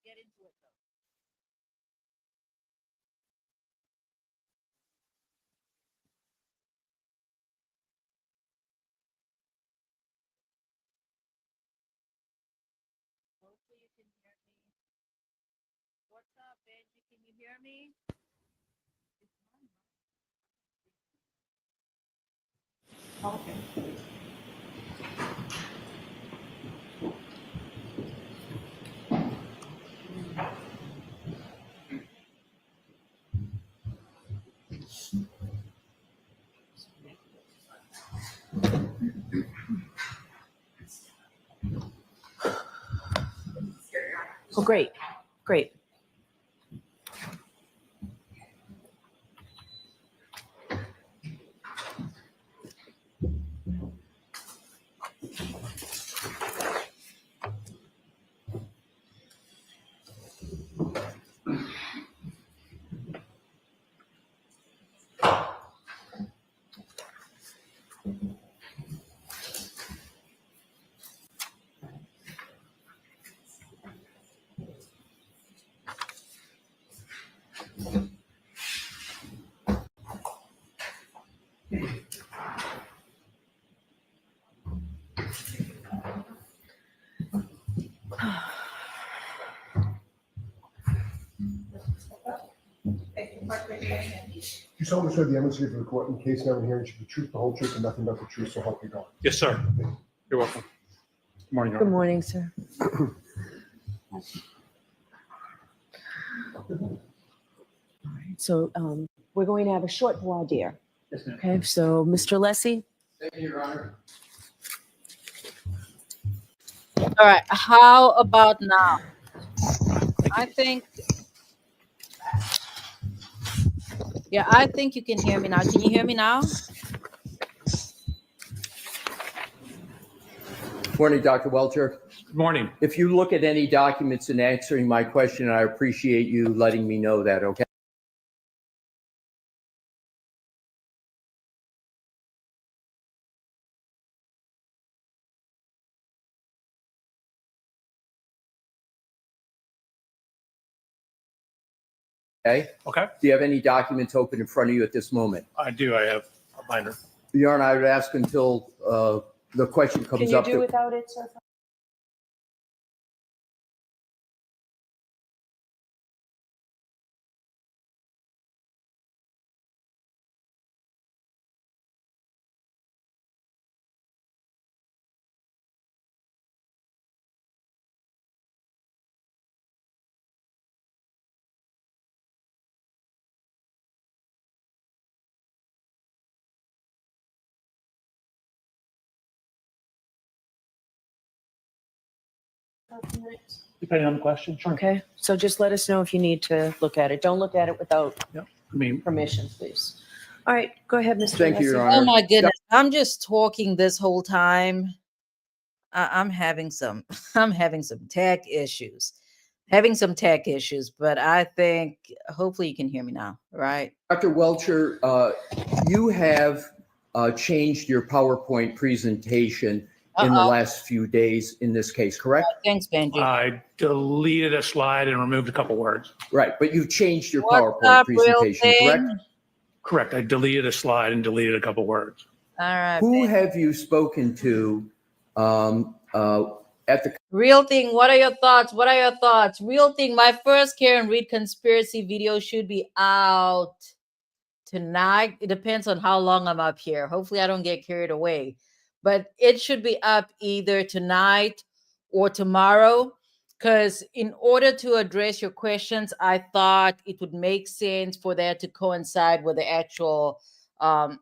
get into it though. Hopefully you can hear me. What's up, Benji? Can you hear me? Okay. Oh, great, great. You solemnly swear the evidence you give to the court in case now and hearing should be truth, the whole truth, and nothing but the truth, so help you God. Yes, sir. You're welcome. Good morning, Your Good Honor. morning, sir. So we're going to have a short voir dire. Yes, ma'am. Okay, so Mr. Lessie? Thank you, Your Honor. All right. How about now? I think. Yeah, I think you can hear me now. Can you hear me now? Morning, Dr. Welcher. Good morning. If you look at any documents in answering my question, I appreciate you letting me know that, okay? Okay. Okay. Do you have any documents open in front of you at this moment? I do. I have a binder. Your Honor, I would ask until the question Can comes you up. do without it, sir? Depending on the question, sure. Okay, so just let us know if you need to look at it. Don't look at it without I mean, permission, please. All right, go ahead, Mr. Thank you, Your Lessie. Honor. Oh my goodness. I'm just talking this whole time. I'm having some I'm having some tech issues. But I think hopefully you can hear me now, right? Dr. Welcher, you have changed your PowerPoint presentation in the last few days in this case, correct? Thanks, Benji. I deleted a slide and removed a couple words. Right, but you've changed your What's PowerPoint up, real presentation, correct? thing? Correct. I deleted a slide and deleted a couple words. All right. Who Benji. have you spoken to at the Real thing, what are your thoughts? Real thing, my first Care and Read conspiracy video should be out tonight. It depends on how long I'm up here. Hopefully I don't get carried away. But it should be up either tonight or tomorrow. Because in order to address your questions, I thought it would make sense for that to coincide with the actual the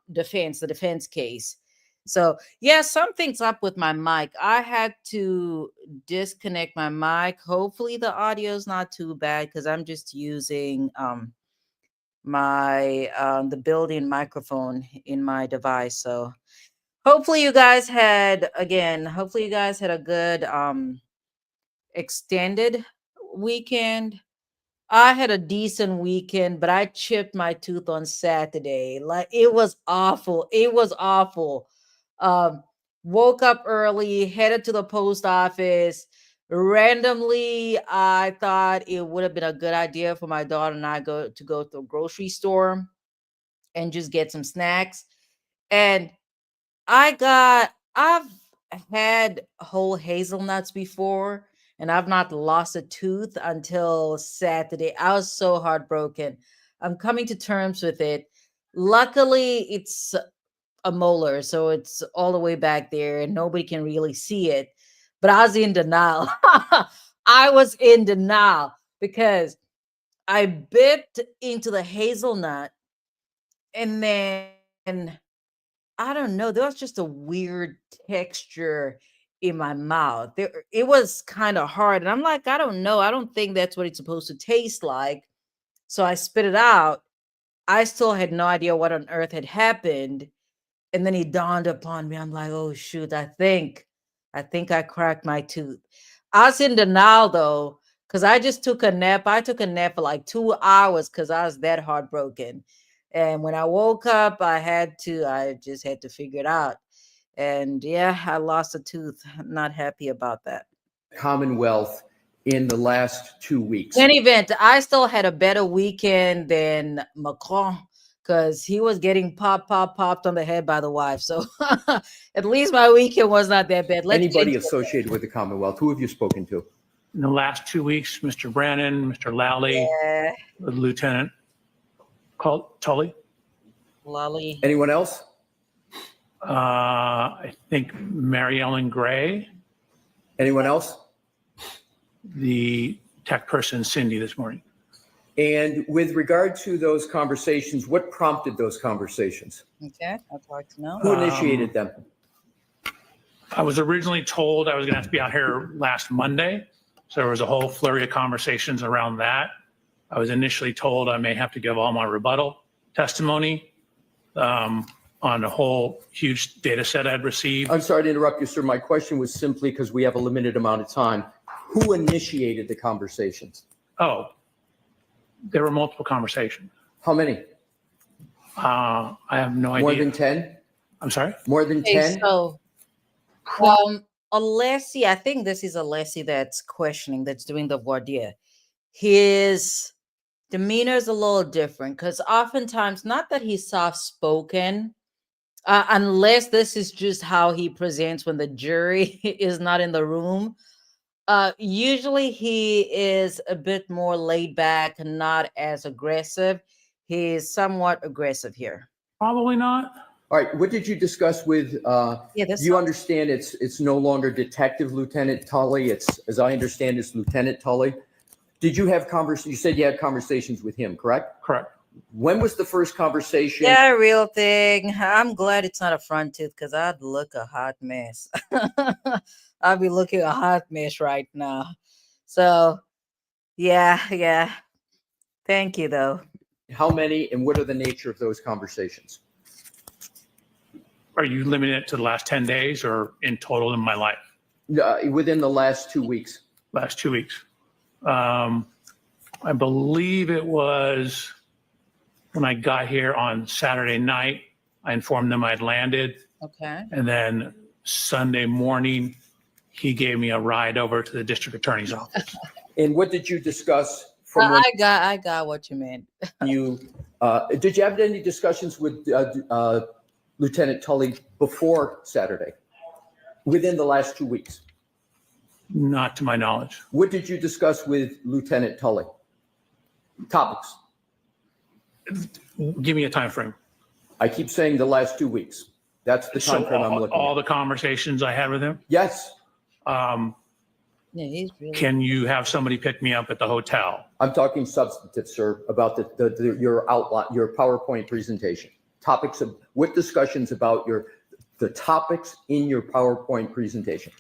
defense case. So yeah, something's up with my mic. I had to disconnect my mic. Hopefully the audio is not too bad because I'm just using my the built-in microphone in my device. So hopefully you guys had a good extended weekend. I had a decent weekend, but I chipped my tooth on Saturday. Like it was awful. Woke up early, headed to the post office, Randomly, I thought it would have been a good idea for my daughter and I go to the grocery store and just get some snacks. And I've had whole hazelnuts before, and I've not lost a tooth until Saturday. I was so heartbroken. I'm coming to terms with it. Luckily, it's a molar, so it's all the way back there, and nobody can really see it. But I was in denial. I was in denial because I bit into the hazelnut, and then I don't know. There was just a weird texture in my mouth. It was kind of hard. And I'm like, I don't know. I don't think that's what it's supposed to taste like. So I spit it out. I still had no idea what on earth had happened. And then it dawned upon me. I'm like, oh shoot, I think I cracked my tooth. I was in denial though, because I just took a nap. I took a nap for like 2 hours because I was that heartbroken. And when I woke up, I just had to figure it out. And yeah, I lost a tooth. I'm not happy about that. Commonwealth in the last 2 weeks. In any event, I still had a better weekend than Macron because he was getting popped on the head by the wife. So at least my weekend was not that bad. Anybody associated with the Commonwealth, who have you spoken to? In the last 2 weeks, Mr. Brannon, Mr. Lally, Lieutenant Tully. Lolly. Anyone else? I think Mary Ellen Gray, Anyone else? the tech person Cindy this morning. And with regard to those conversations, what prompted those conversations? Okay, I'd like to know. Who initiated them? I was originally told I was going to have to be out here last Monday. So there was a whole flurry of conversations around that. I was initially told I may have to give all my rebuttal testimony on a whole huge data set I'd received. I'm sorry to interrupt you, sir. My question was simply because we have a limited amount of time. Who initiated the conversations? Oh, there were multiple conversations. How many? I have no idea. More than 10? I'm sorry? More than Okay, 10? so Alessi, I think this is Alessi that's questioning, that's doing the voir dire. His demeanor is a little different because oftentimes, not that he's soft spoken, unless this is just how he presents when the jury is not in the room. Usually he is a bit more laid back and not as aggressive. He's somewhat aggressive here. Probably not. All right. What did you discuss with, you understand it's no longer Detective Lieutenant Tully. It's, as I understand, it's Lieutenant Tully. Did you have you said you had conversations with him, correct? Correct. When was the first conversation? Yeah, real thing. I'm glad it's not a front tooth because I'd look a hot mess. I'd be looking a hot mess right now. So, yeah. Thank you, though. How many and what are the nature of those conversations? Are you limiting it to the last 10 days or in total in my life? Within the last 2 weeks. Last 2 weeks. I believe it was when I got here on Saturday night, I informed them I'd landed. Okay. And then Sunday morning, he gave me a ride over to the district attorney's office. And what did you discuss from when I got what you meant. you, did you have any discussions with Lieutenant Tully before Saturday, within the last 2 weeks? Not to my knowledge. What did you discuss with Lieutenant Tully? Topics. Give me a time frame. I keep saying the last 2 weeks. That's the time frame I'm looking all at. the conversations I had with him. Yes, Yeah, he's really. Can you have somebody pick me up at the hotel? I'm talking substantive, sir, about your outline, your PowerPoint presentation. Topics of what discussions about the topics in your PowerPoint presentation?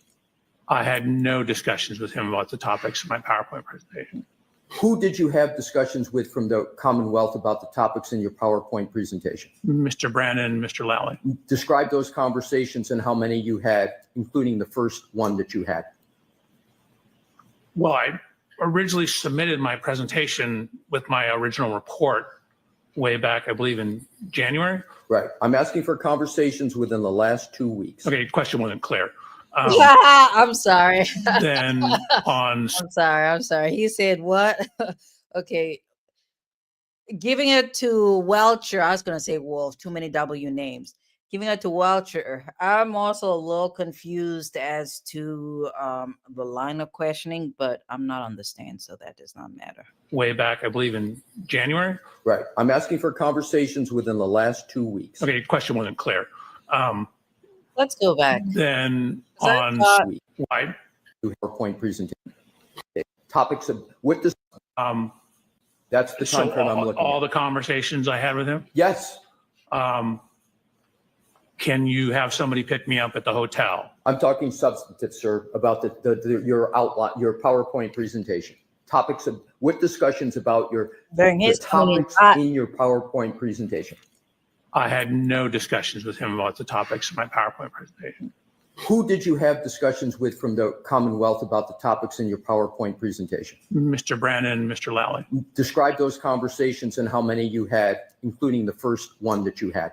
I had no discussions with him about the topics of my PowerPoint presentation. Who did you have discussions with from the Commonwealth about the topics in your PowerPoint presentation? Mr. Brannon, Mr. Lally. Describe those conversations and how many you had, including the first one that you had. Well, I originally submitted my presentation with my original report way back, I believe in January. Right. I'm asking for conversations within the last 2 weeks. Okay, question wasn't clear. I'm sorry. Then on I'm sorry. He said what? Okay. Giving it to Welcher. I was going to say Wolf. Too many W names. Giving it to Welcher. I'm also a little confused as to the line of questioning, but I'm not on the stand, so that does not matter. way back, I believe in January. Right. I'm asking for conversations within the last 2 weeks. Okay, question wasn't clear. Let's go back. Then 'Cause I on thought- why? PowerPoint presentation. Topics of what this, that's the So time frame I'm looking all at. the conversations I had with him. Yes, Can you have somebody pick me up at the hotel? I'm talking substantive, sir, about your outline, your PowerPoint presentation. Topics of what discussions about During the his topics 20, in your PowerPoint presentation. I had no discussions with him about the topics of my PowerPoint presentation. Who did you have discussions with from the Commonwealth about the topics in your PowerPoint presentation? Mr. Brandon, Mr. Lally. Describe those conversations and how many you had, including the first one that you had.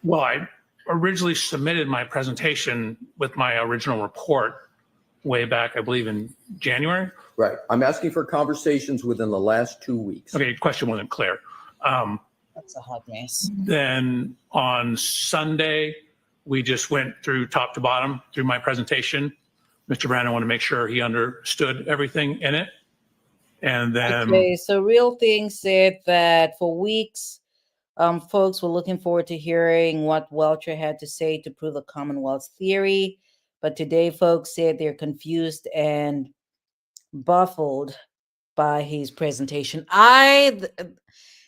Well, I originally submitted my presentation with my original report way back, I believe in January. Right. I'm asking for conversations within the last 2 weeks. Okay, question wasn't clear. That's a hot mess. Then on Sunday, we just went through top to bottom through my presentation. Mr. Brandon wanted to make sure he understood everything in it. And then Okay, so Real Thing said that for weeks, folks were looking forward to hearing what Welcher had to say to prove the Commonwealth's theory. But today, folks said they're confused and baffled by his presentation.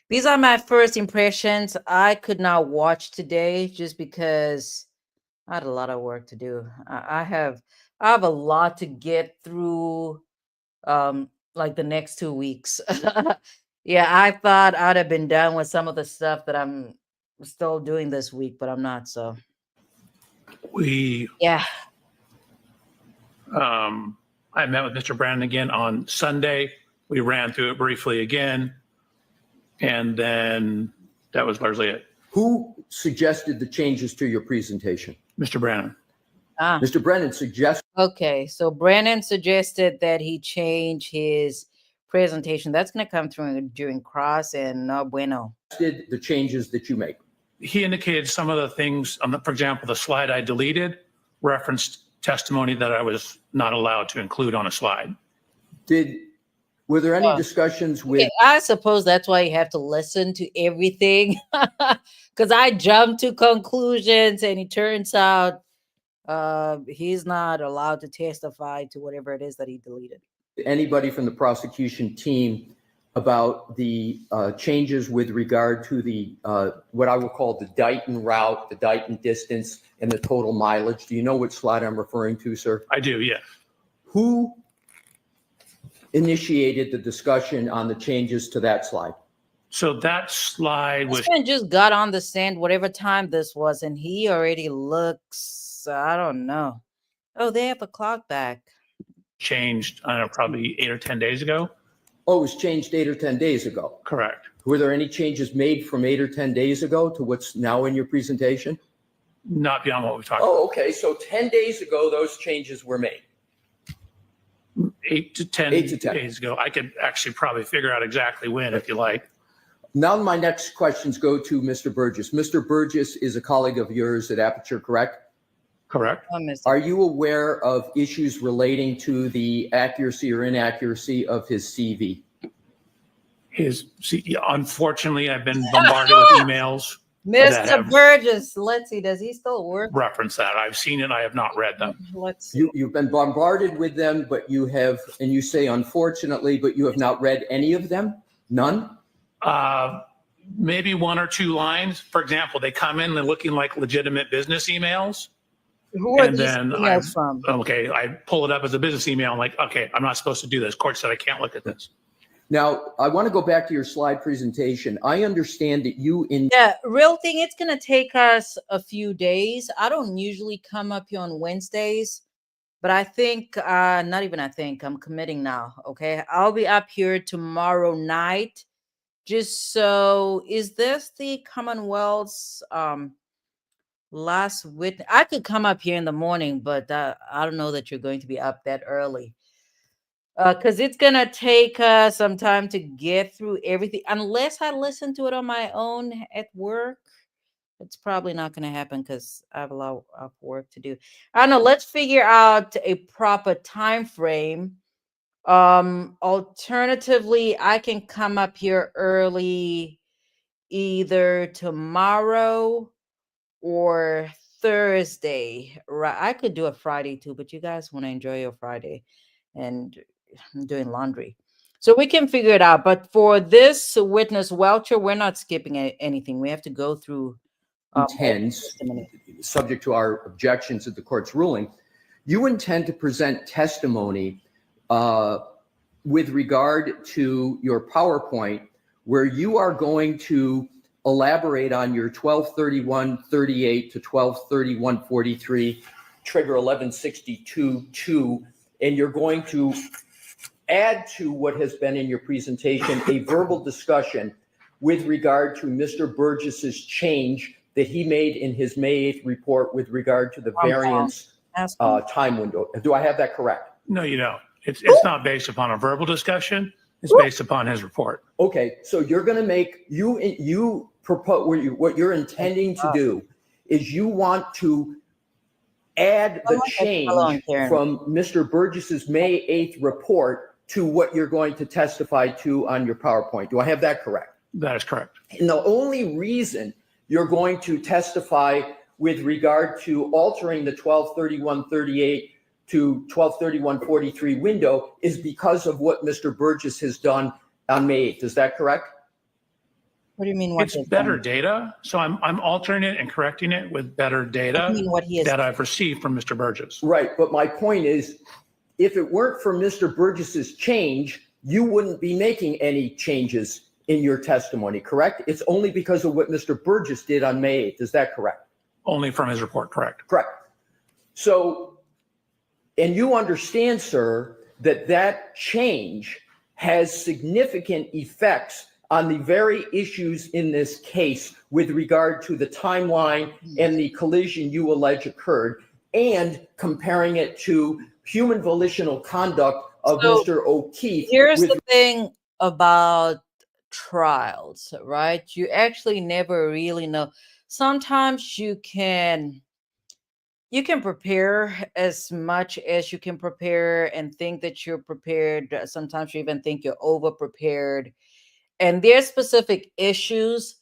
These are my first impressions. I could not watch today just because I had a lot of work to do. I have a lot to get through, like the next 2 weeks. Yeah, I thought I'd have been done with some of the stuff that I'm still doing this week, but I'm not. So I met with Mr. Brandon again on Sunday. We ran through it briefly again. And then that was largely it. Who suggested the changes to your presentation? Mr. Brandon. Mr. Brennan suggested. Okay, so Brandon suggested that he change his presentation. That's going to come through during cross and no bueno. The changes that you make. He indicated some of the things, for example, the slide I deleted referenced testimony that I was not allowed to include on a slide. Were there any discussions with? Okay, I suppose that's why you have to listen to everything, because I jumped to conclusions and it turns out he's not allowed to testify to whatever it is that he deleted. Anybody from the prosecution team about the changes with regard to the what I will call the Dighton route, the Dighton distance, and the total mileage? Do you know which slide I'm referring to, sir? I do, yes. Who initiated the discussion on the changes to that slide? So that slide was This man just got on the stand, whatever time this was, and he already looks, I don't know. Oh, they have a clock back. changed, I don't know, probably 8 or 10 days ago. Oh, it was changed 8 or 10 days ago. Correct. Were there any changes made from 8 or 10 days ago to what's now in your presentation? Not beyond what we talked about. Oh, okay. So 10 days ago, those changes were made. 8 to 10 8 to 10 days ago. I could actually probably figure out exactly when, if you like. Now my next questions go to Mr. Burgess. Mr. Burgess is a colleague of yours at Aperture, correct? Correct. Are you aware of issues relating to the accuracy or inaccuracy of his CV? Unfortunately, I've been bombarded with emails Mr. have- Burgess, let's see, does he still work? reference that. I've seen it. I have not read them. Let's see. You've been bombarded with them, but you have, and you say unfortunately, but you have not read any of them? None? Maybe 1 or 2 lines. For example, they come in, they're looking like legitimate business emails. Who are And these then emails from? Okay, I pull it up as a business email. I'm like, okay, I'm not supposed to do this. Court said I can't look at this. Now, I want to go back to your slide presentation. I understand that you Yeah, Real Thing, it's going to take us a few days. I don't usually come up here on Wednesdays, but I think, not even I think, I'm committing now, okay? I'll be up here tomorrow night. Just so, is this the Commonwealth's Last witness. I could come up here in the morning, but I don't know that you're going to be up that early. Because it's gonna take some time to get through everything. Unless I listen to it on my own at work, it's probably not gonna happen because I have a lot of work to do. I don't know. Let's figure out a proper time frame. Alternatively, I can come up here early either tomorrow or Thursday. Right? I could do a Friday too, but you guys want to enjoy your Friday, and I'm doing laundry. So we can figure it out. But for this witness Welcher, we're not skipping anything. We have to go through Intends, subject to our objections at the court's ruling, you intend to present testimony with regard to your PowerPoint where you are going to elaborate on your 1231-38 to 1231-43 trigger 1162-2, and you're going to add to what has been in your presentation a verbal discussion with regard to Mr. Burgess's change that he made in his May 8th report with regard to the variance time window. Do I have that correct? No, you don't. It's not based upon a verbal discussion. It's based upon his report. Okay, so you're going to make, you propose, what you're intending to do is you want to add the change from Mr. Burgess's May 8th report to what you're going to testify to on your PowerPoint. Do I have that correct? That is correct. And the only reason you're going to testify with regard to altering the 1231-38 to 1231-43 window is because of what Mr. Burgess has done on May 8th. Is that correct? What do you mean? It's better data. So I'm altering it and correcting it with better data that I've received from Mr. Burgess. Right. But my point is, if it weren't for Mr. Burgess's change, you wouldn't be making any changes in your testimony, correct? It's only because of what Mr. Burgess did on May 8th. Is that correct? Only from his report, correct. Correct. So, and you understand, sir, that that change has significant effects on the very issues in this case with regard to the timeline and the collision you allege occurred, and comparing it to human volitional conduct of Mr. O'Keefe. Here's the thing about trials, right? You actually never really know. Sometimes you can prepare as much as you can prepare and think that you're prepared. Sometimes you even think you're over prepared. And there's specific issues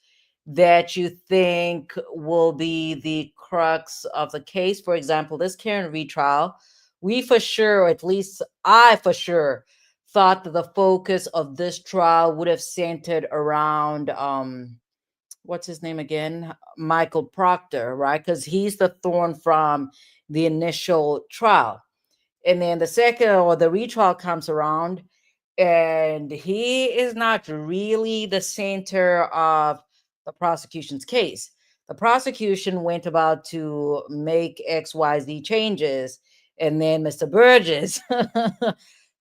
that you think will be the crux of the case. For example, this Karen Reed trial, we for sure, at least I for sure, thought that the focus of this trial would have centered around what's his name again? Michael Proctor, right? Because he's the thorn from the initial trial. And then the second or the retrial comes around, and he is not really the center of the prosecution's case. The prosecution went about to make XYZ changes, and then Mr. Burgess,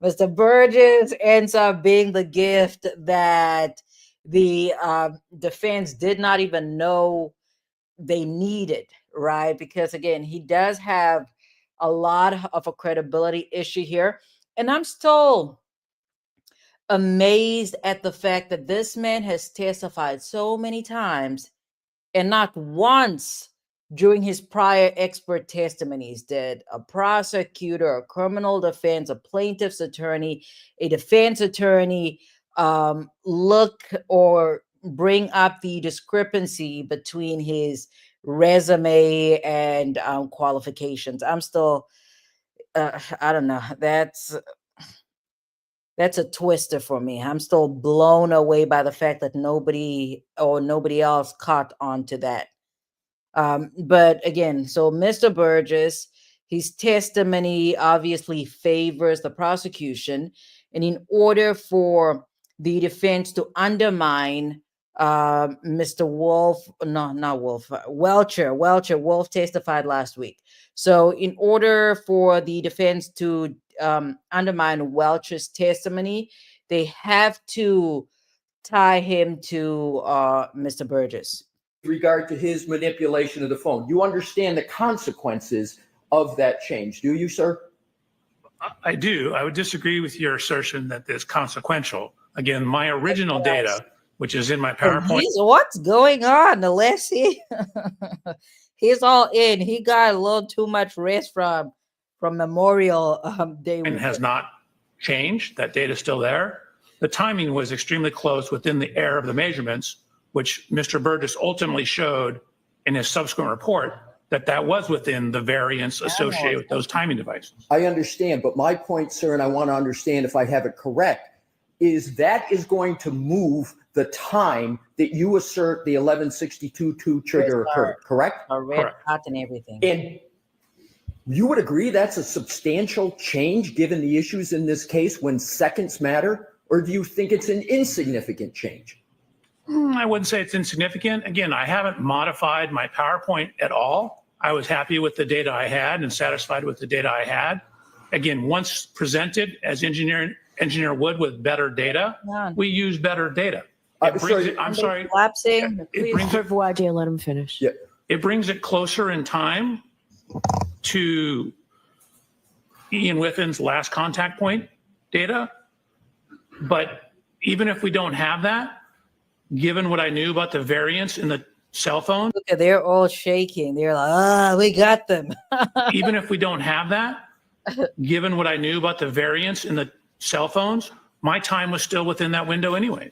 Mr. Burgess ends up being the gift that the defense did not even know they needed, right? Because again, he does have a lot of a credibility issue here. And I'm still amazed at the fact that this man has testified so many times, and not once during his prior expert testimonies did a prosecutor, a criminal defense, a plaintiff's attorney, a defense attorney look or bring up the discrepancy between his resume and qualifications. I'm still, I don't know. That's a twister for me. I'm still blown away by the fact that nobody else caught on to that. But again, so Mr. Burgess, his testimony obviously favors the prosecution. And in order for the defense to undermine Mr. Wolf, no, not Wolf, Welcher. Wolf testified last week. So in order for the defense to undermine Welcher's testimony, they have to tie him to Mr. Burgess. regard to his manipulation of the phone. You understand the consequences of that change, do you, sir? I do. I would disagree with your assertion that it's consequential. Again, my original data, which is in my PowerPoint. What's going on, Alessi? He's all in. He got a little too much rest from Memorial Day. And has not changed. That data is still there. The timing was extremely close within the error of the measurements, which Mr. Burgess ultimately showed in his subsequent report that was within the variance associated with those timing devices. I understand, but my point, sir, and I want to understand if I have it correct, is that is going to move the time that you assert the 1162.2 trigger occurred, correct? Red hot and everything. And you would agree that's a substantial change given the issues in this case when seconds matter, or do you think it's an insignificant change? I wouldn't say it's insignificant. Again, I haven't modified my PowerPoint at all. I was happy with the data I had and satisfied with the data I had. Again, once presented as engineer would with better data, we use better data. I'm sorry. Collapsing. It brings it, Why do you let him finish? Yeah. it brings it closer in time to Ian Whiffin's last contact point data. But even if we don't have that, given what I knew about the variance in the cell phone, Look, they're all shaking. They're like, we got them. even if we don't have that, given what I knew about the variance in the cell phones, my time was still within that window anyway.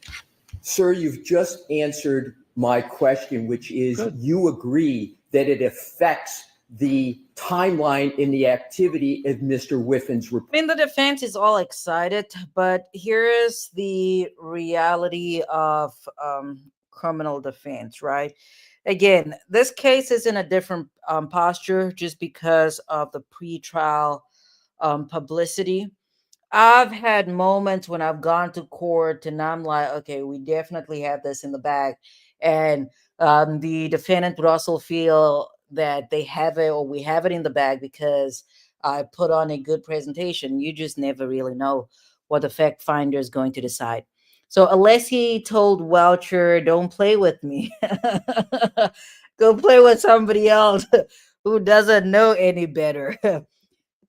Sir, you've just answered my question, which is you agree that it affects the timeline in the activity of Mr. Whiffin's report. I mean, the defense is all excited, but here's the reality of criminal defense, right? Again, this case is in a different posture just because of the pretrial publicity. I've had moments when I've gone to court and I'm like, okay, we definitely have this in the bag. And the defendant would also feel that they have it or we have it in the bag because I put on a good presentation. You just never really know what the fact finder is going to decide. So unless he told Welcher, don't play with me, go play with somebody else who doesn't know any better.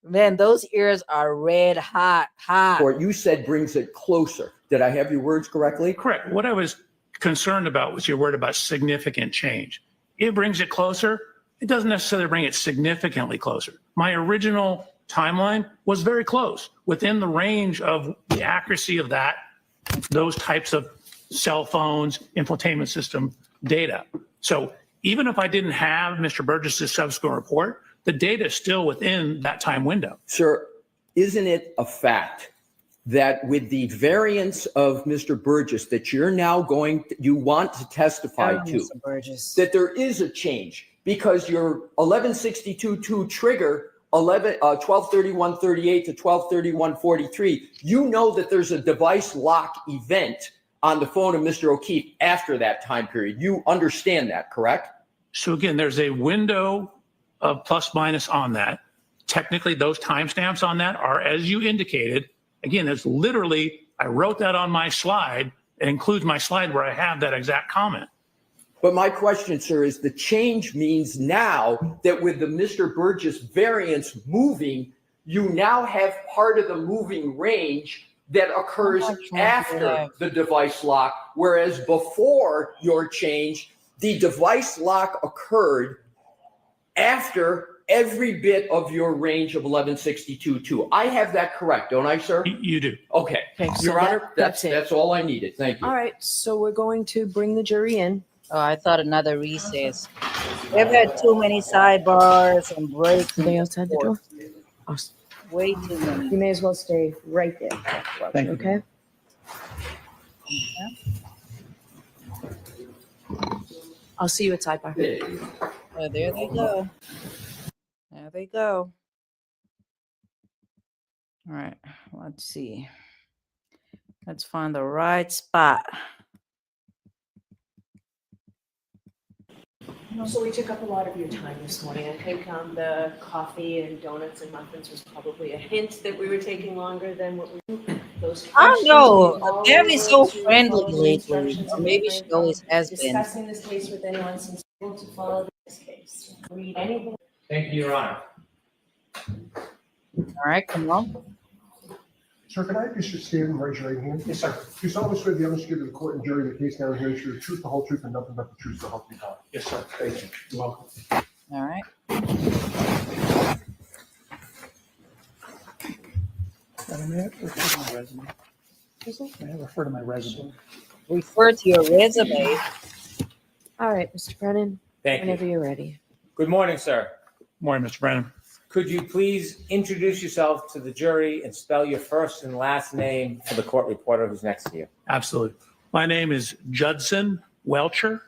Man, those ears are red hot. Or you said brings it closer. Did I have your words correctly? Correct. What I was concerned about was your word about significant change. It brings it closer. It doesn't necessarily bring it significantly closer. My original timeline was very close, within the range of the accuracy of those types of cell phones, infotainment system data. So even if I didn't have Mr. Burgess's subsequent report, the data is still within that time window. Sir, isn't it a fact that with the variance of Mr. Burgess that you're now you want to testify to, Mr. Burgess, that there is a change because your 1162.2 trigger 1231.38 to 1231.43, you know that there's a device lock event on the phone of Mr. O'Keefe after that time period. You understand that, correct? So again, there's a window of plus minus on that. Technically, those timestamps on that are, as you indicated, again, it's literally, I wrote that on my slide. It includes my slide where I have that exact comment. But my question, sir, is the change means now that with the Mr. Burgess variance moving, you now have part of the moving range that occurs after the device lock, whereas before your change, the device lock occurred after every bit of your range of 1162.2. I have that correct, don't I, sir? You do. Okay. so Your Honor, that's it. that's all I needed. Thank you. All right, so we're going to bring the jury in. Oh, I thought another recess. We've had too many sidebars and breaks. Are they outside the door? Awesome. Way too many. You may as well stay right there. Thank you. Okay? I'll see you at sidebar. Oh, there they go. There they go. All right, let's see. Let's find the right spot. So we took up a lot of your time this morning. I think the coffee and donuts and muffins was probably a hint that we were taking longer than what we those I questions. don't know. We all Debbie's so were to friendly follow the lately. instructions. Or Okay, maybe refrain she always from has been. discussing this case with anyone since we're going to follow this case. Read anything. Thank you, Your Honor. All right, come on. Sir, can I just stand and raise your right hand? Yes, sir. Do you solemnly swear the evidence you give to the court and jury in the case now and here is the truth, the whole truth, and nothing but the truth, so help you God? Yes, sir. Thank you. You're welcome. All right. May I refer to my resume? May I refer to my resume? Refer to your resume. All right, Mr. Brennan, Thank whenever you. you're ready. Good morning, sir. Morning, Mr. Brennan. Could you please introduce yourself to the jury and spell your first and last name for the court reporter who's next to you? Absolutely. My name is Judson Welcher.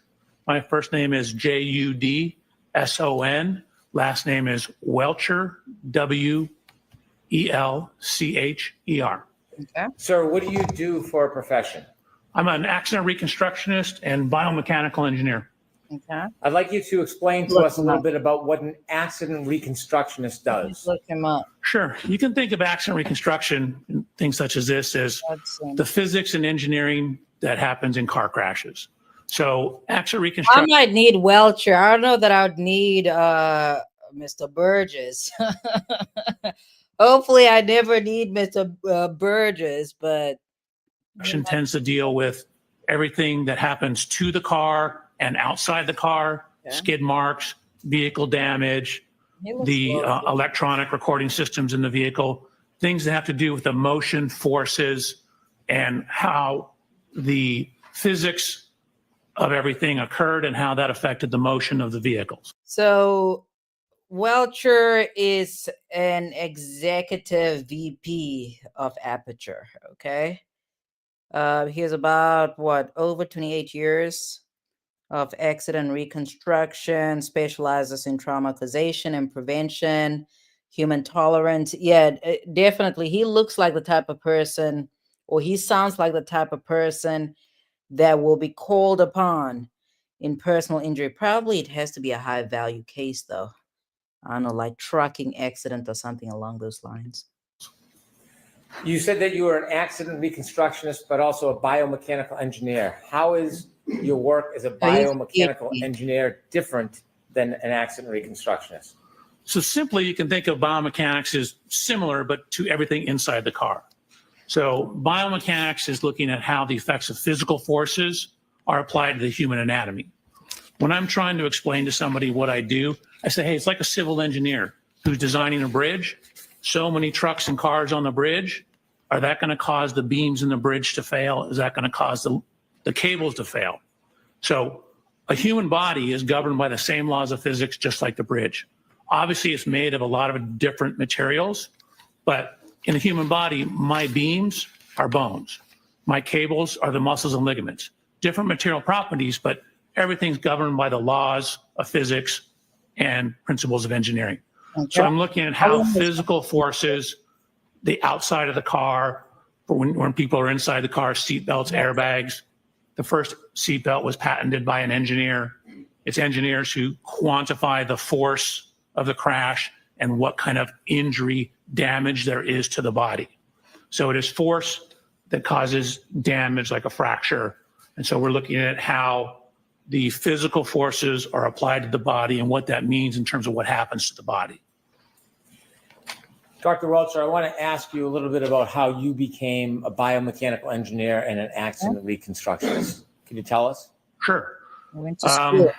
My first name is Judson. Last name is Welcher, Welcher. Okay. Sir, what do you do for a profession? I'm an accident reconstructionist and biomechanical engineer. Okay. I'd like you to explain to Look us a him little up. bit about what an accident reconstructionist Let's does. look him up. Sure. You can think of accident reconstruction and things such as this as Judson. the physics and engineering that happens in car crashes. So accident I reconstruction. might need Welcher. I don't know that I would need Mr. Burgess. Hopefully, I never need Mr. Burgess, but Tends to deal with everything that happens to the car and outside the car, Okay. skid marks, vehicle damage, he looks the local. electronic recording systems in the vehicle, things that have to do with the motion forces and how the physics of everything occurred and how that affected the motion of the vehicles. So Welcher is an executive VP of Aperture. Okay. He has about over 28 years of accident reconstruction, specializes in trauma causation and prevention, human tolerance. Yeah, definitely. He looks like the type of person, or he sounds like the type of person that will be called upon in personal injury. Probably it has to be a high value case, though. I don't know, like trucking accident or something along those lines. You said that you were an accident reconstructionist, but also a biomechanical engineer. How is your work as a biomechanical engineer different than an accident reconstructionist? So simply, you can think of biomechanics as similar, but to everything inside the car. So biomechanics is looking at how the effects of physical forces are applied to the human anatomy. When I'm trying to explain to somebody what I do, I say, hey, it's like a civil engineer who's designing a bridge. So many trucks and cars on the bridge. Are that going to cause the beams in the bridge to fail? Is that going to cause the cables to fail? So a human body is governed by the same laws of physics, just like the bridge. Obviously, it's made of a lot of different materials, but in the human body, my beams are bones. My cables are the muscles and ligaments. Different material properties, but everything's governed by the laws of physics and principles of engineering. Okay. So I'm looking at how physical forces, the outside of the car, for when people are inside the car, seat belts, airbags. The first seat belt was patented by an engineer. It's engineers who quantify the force of the crash and what kind of injury damage there is to the body. So it is force that causes damage like a fracture. And so we're looking at how the physical forces are applied to the body and what that means in terms of what happens to the body. Dr. Welcher, I want to ask you a little bit about how you became a biomechanical engineer and an accident reconstructionist. Can you tell us? Sure. I went to school.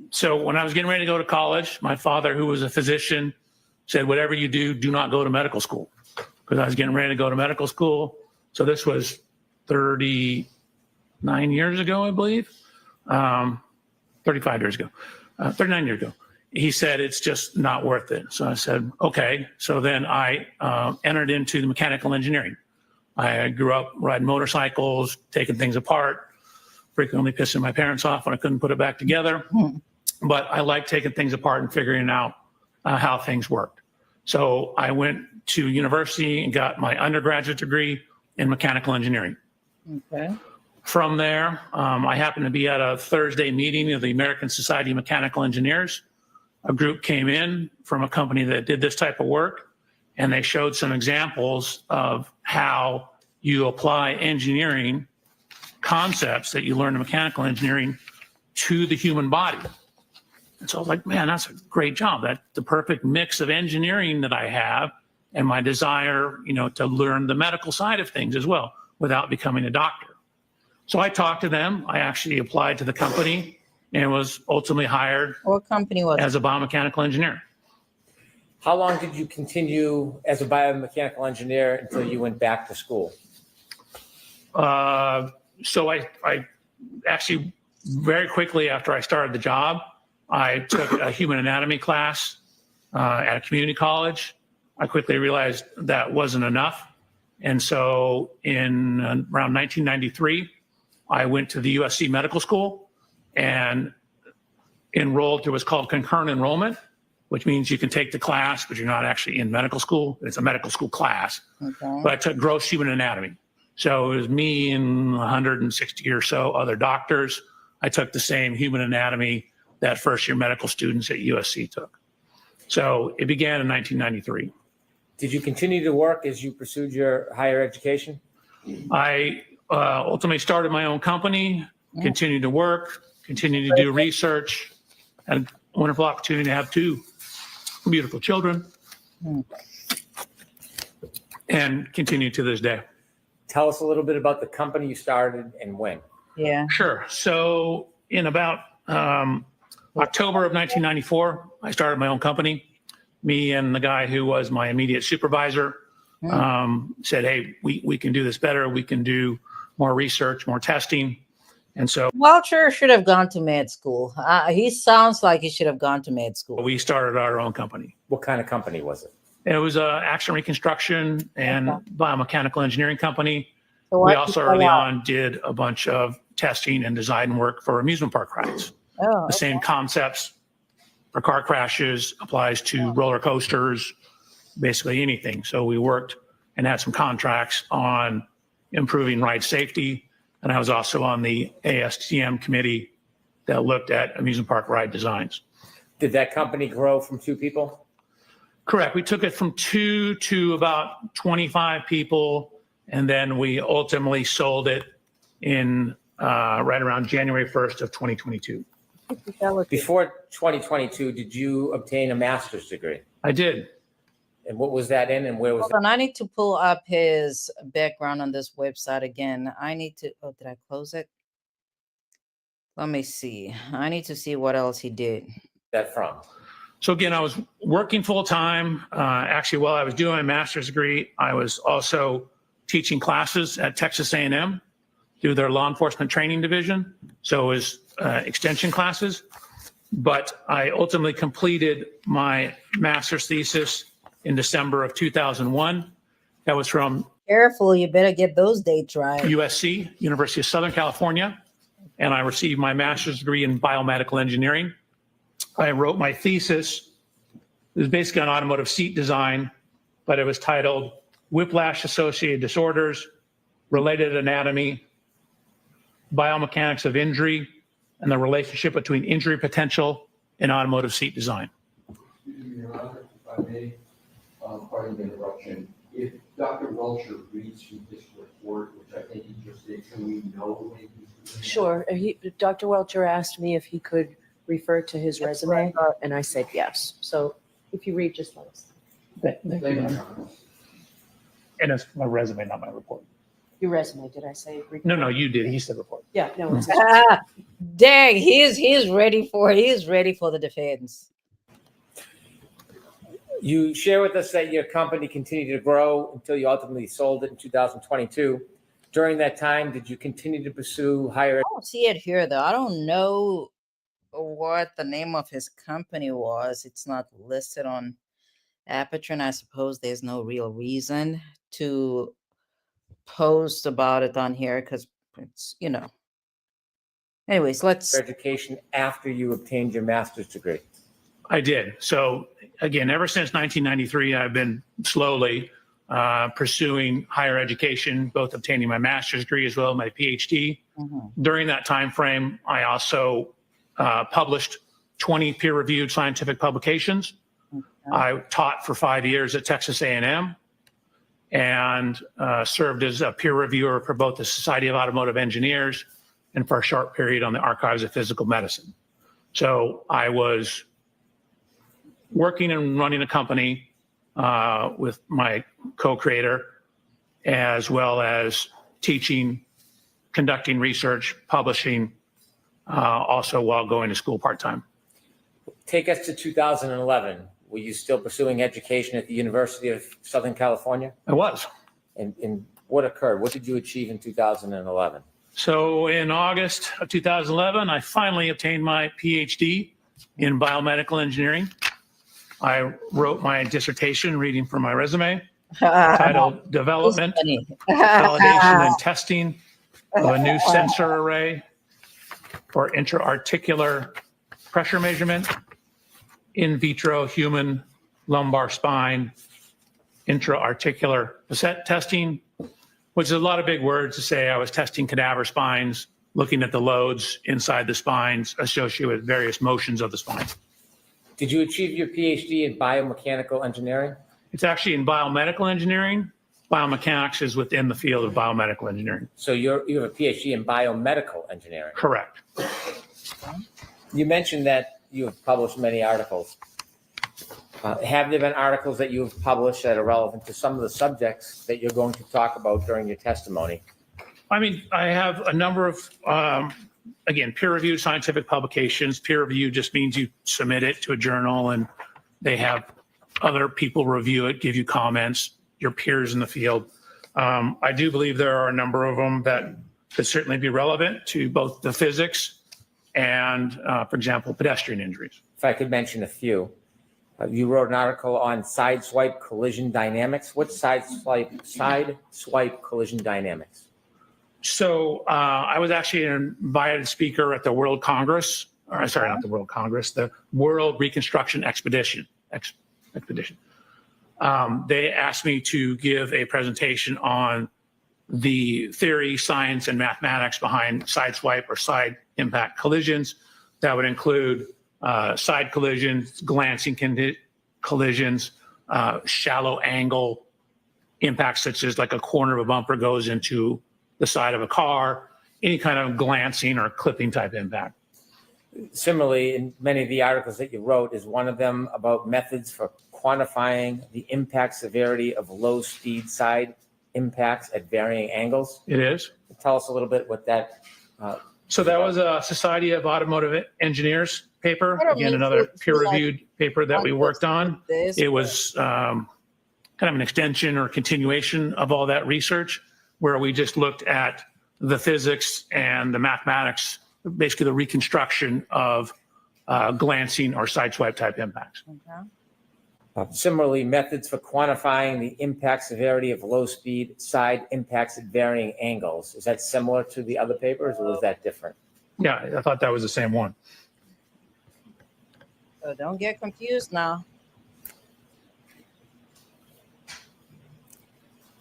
So when I was getting ready to go to college, my father, who was a physician, said, whatever you do, do not go to medical school. Because I was getting ready to go to medical school. So this was 39 years ago, I believe. 35 years ago, 39 years ago. He said, it's just not worth it. So I said, okay. So then I entered into the mechanical engineering. I grew up riding motorcycles, taking things apart, frequently pissing my parents off when I couldn't put it back together. But I like taking things apart and figuring out how things worked. So I went to university and got my undergraduate degree in mechanical engineering. Okay. From there, I happened to be at a Thursday meeting of the American Society of Mechanical Engineers. A group came in from a company that did this type of work, and they showed some examples of how you apply engineering concepts that you learn in mechanical engineering to the human body. And so I was like, man, that's a great job. That's the perfect mix of engineering that I have and my desire, to learn the medical side of things as well without becoming a doctor. So I talked to them. I actually applied to the company and was ultimately hired. What company was it? As a biomechanical engineer. How long did you continue as a biomechanical engineer until you went back to school? So I actually, very quickly after I started the job, I took a human anatomy class at a community college. I quickly realized that wasn't enough. And so in around 1993, I went to the USC Medical School and enrolled through what's called concurrent enrollment, which means you can take the class, but you're not actually in medical school. It's a medical school class. Okay. But I took gross human anatomy. So it was me and 160 or so other doctors. I took the same human anatomy that first year medical students at USC took. So it began in 1993. Did you continue to work as you pursued your higher education? I ultimately started my own company, continued to work, continued to do research, had a wonderful opportunity to have 2 beautiful children, and continue to this day. Tell us a little bit about the company you started and when. Yeah. Sure. So in about October of 1994, I started my own company. Me and the guy who was my immediate supervisor said, hey, we can do this better. We can do more research, more testing. And so Welcher should have gone to med school. He sounds like he should have gone to med school. we started our own company. What kind of company was it? It was a action reconstruction and biomechanical engineering company. So We why also did you early go out? on did a bunch of testing and design work for amusement park rides. Oh, The same concepts for car crashes applies to roller coasters, basically anything. So we worked and had some contracts on improving ride safety. And I was also on the ASTM committee that looked at amusement park ride designs. Did that company grow from 2 people? Correct. We took it from 2 to about 25 people. And then we ultimately sold it in right around January 1st of 2022. Before 2022, did you obtain a master's degree? I did. And what was that in and where was Hold it? on, I need to pull up his background on this website again. I need to, did I close it? Let me see. I need to see what else he did. That from? So again, I was working full time. Actually, while I was doing my master's degree, I was also teaching classes at Texas A&M through their law enforcement training division. So it was extension classes. But I ultimately completed my master's thesis in December of 2001. That was from Careful, you better get those dates right. USC, University of Southern California. And I received my master's degree in biomedical engineering. I wrote my thesis. It was basically on automotive seat design, but it was titled Whiplash-Associated Disorders, Related Anatomy, Biomechanics of Injury, and the relationship between injury potential and automotive seat design. Excuse me, Your Honor, if I may, pardon the interruption. If Dr. Welcher reads from this report, which I think he just did, can we know when he's doing that? Sure. Dr. Welcher asked me if he could refer to his resume, and I said yes. So if you read, just let us know. Thank you, Your Honor. And it's my resume, not my report. Your resume, did I say? No, you did. He said report. Yeah, no. It's Dang, he's ready for the defense. You share with us that your company continued to grow until you ultimately sold it in 2022. During that time, did you continue to pursue higher? I don't see it here though. I don't know what the name of his company was. It's not listed on Aperture, and I suppose there's no real reason to post about it on here because it's, anyways, let's Education after you obtained your master's degree? I did. So again, ever since 1993, I've been slowly pursuing higher education, both obtaining my master's degree as well as my PhD. During that time frame, I also published 20 peer-reviewed scientific publications. I taught for 5 years at Texas A&M, and served as a peer reviewer for both the Society of Automotive Engineers and for a short period on the Archives of Physical Medicine. So I was working and running a company with my co-creator, as well as teaching, conducting research, publishing, also while going to school part-time. Take us to 2011. Were you still pursuing education at the University of Southern California? I was. And what occurred? What did you achieve in 2011? So in August of 2011, I finally obtained my PhD in biomedical engineering. I wrote my dissertation, reading from my resume, titled Development, Validation, and Testing of a New Sensor Array for Intra-Articular Pressure Measurement, In Vitro Human Lumbar Spine, Intra-Articular Facet Testing, which is a lot of big words to say. I was testing cadaver spines, looking at the loads inside the spines associated with various motions of the spine. Did you achieve your PhD in biomechanical engineering? It's actually in biomedical engineering. Biomechanics is within the field of biomedical engineering. So you have a PhD in biomedical engineering. Correct. You mentioned that you have published many articles. Have there been articles that you have published that are relevant to some of the subjects that you're going to talk about during your testimony? I mean, I have a number of, again, peer-reviewed scientific publications. Peer review just means you submit it to a journal and they have other people review it, give you comments, your peers in the field. I do believe there are a number of them that could certainly be relevant to both the physics and, for example, pedestrian injuries. If I could mention a few. You wrote an article on sideswipe collision dynamics. What's sideswipe collision dynamics? So I was actually an invited speaker at the World Congress, or sorry, not the World Congress, the World Reconstruction Expedition. They asked me to give a presentation on the theory, science, and mathematics behind sideswipe or side impact collisions. That would include side collisions, glancing collisions, shallow angle impacts, such as like a corner of a bumper goes into the side of a car, any kind of glancing or clipping type impact. Similarly, in many of the articles that you wrote, is one of them about methods for quantifying the impact severity of low speed side impacts at varying angles? It is. Tell us a little bit what that. So that was a Society of Automotive Engineers paper. Again, another peer-reviewed paper that we worked on. It was kind of an extension or continuation of all that research, where we just looked at the physics and the mathematics, basically the reconstruction of glancing or sideswipe type impacts. Similarly, methods for quantifying the impact severity of low speed side impacts at varying angles. Is that similar to the other papers, or was that different? Yeah, I thought that was the same one. So don't get confused now.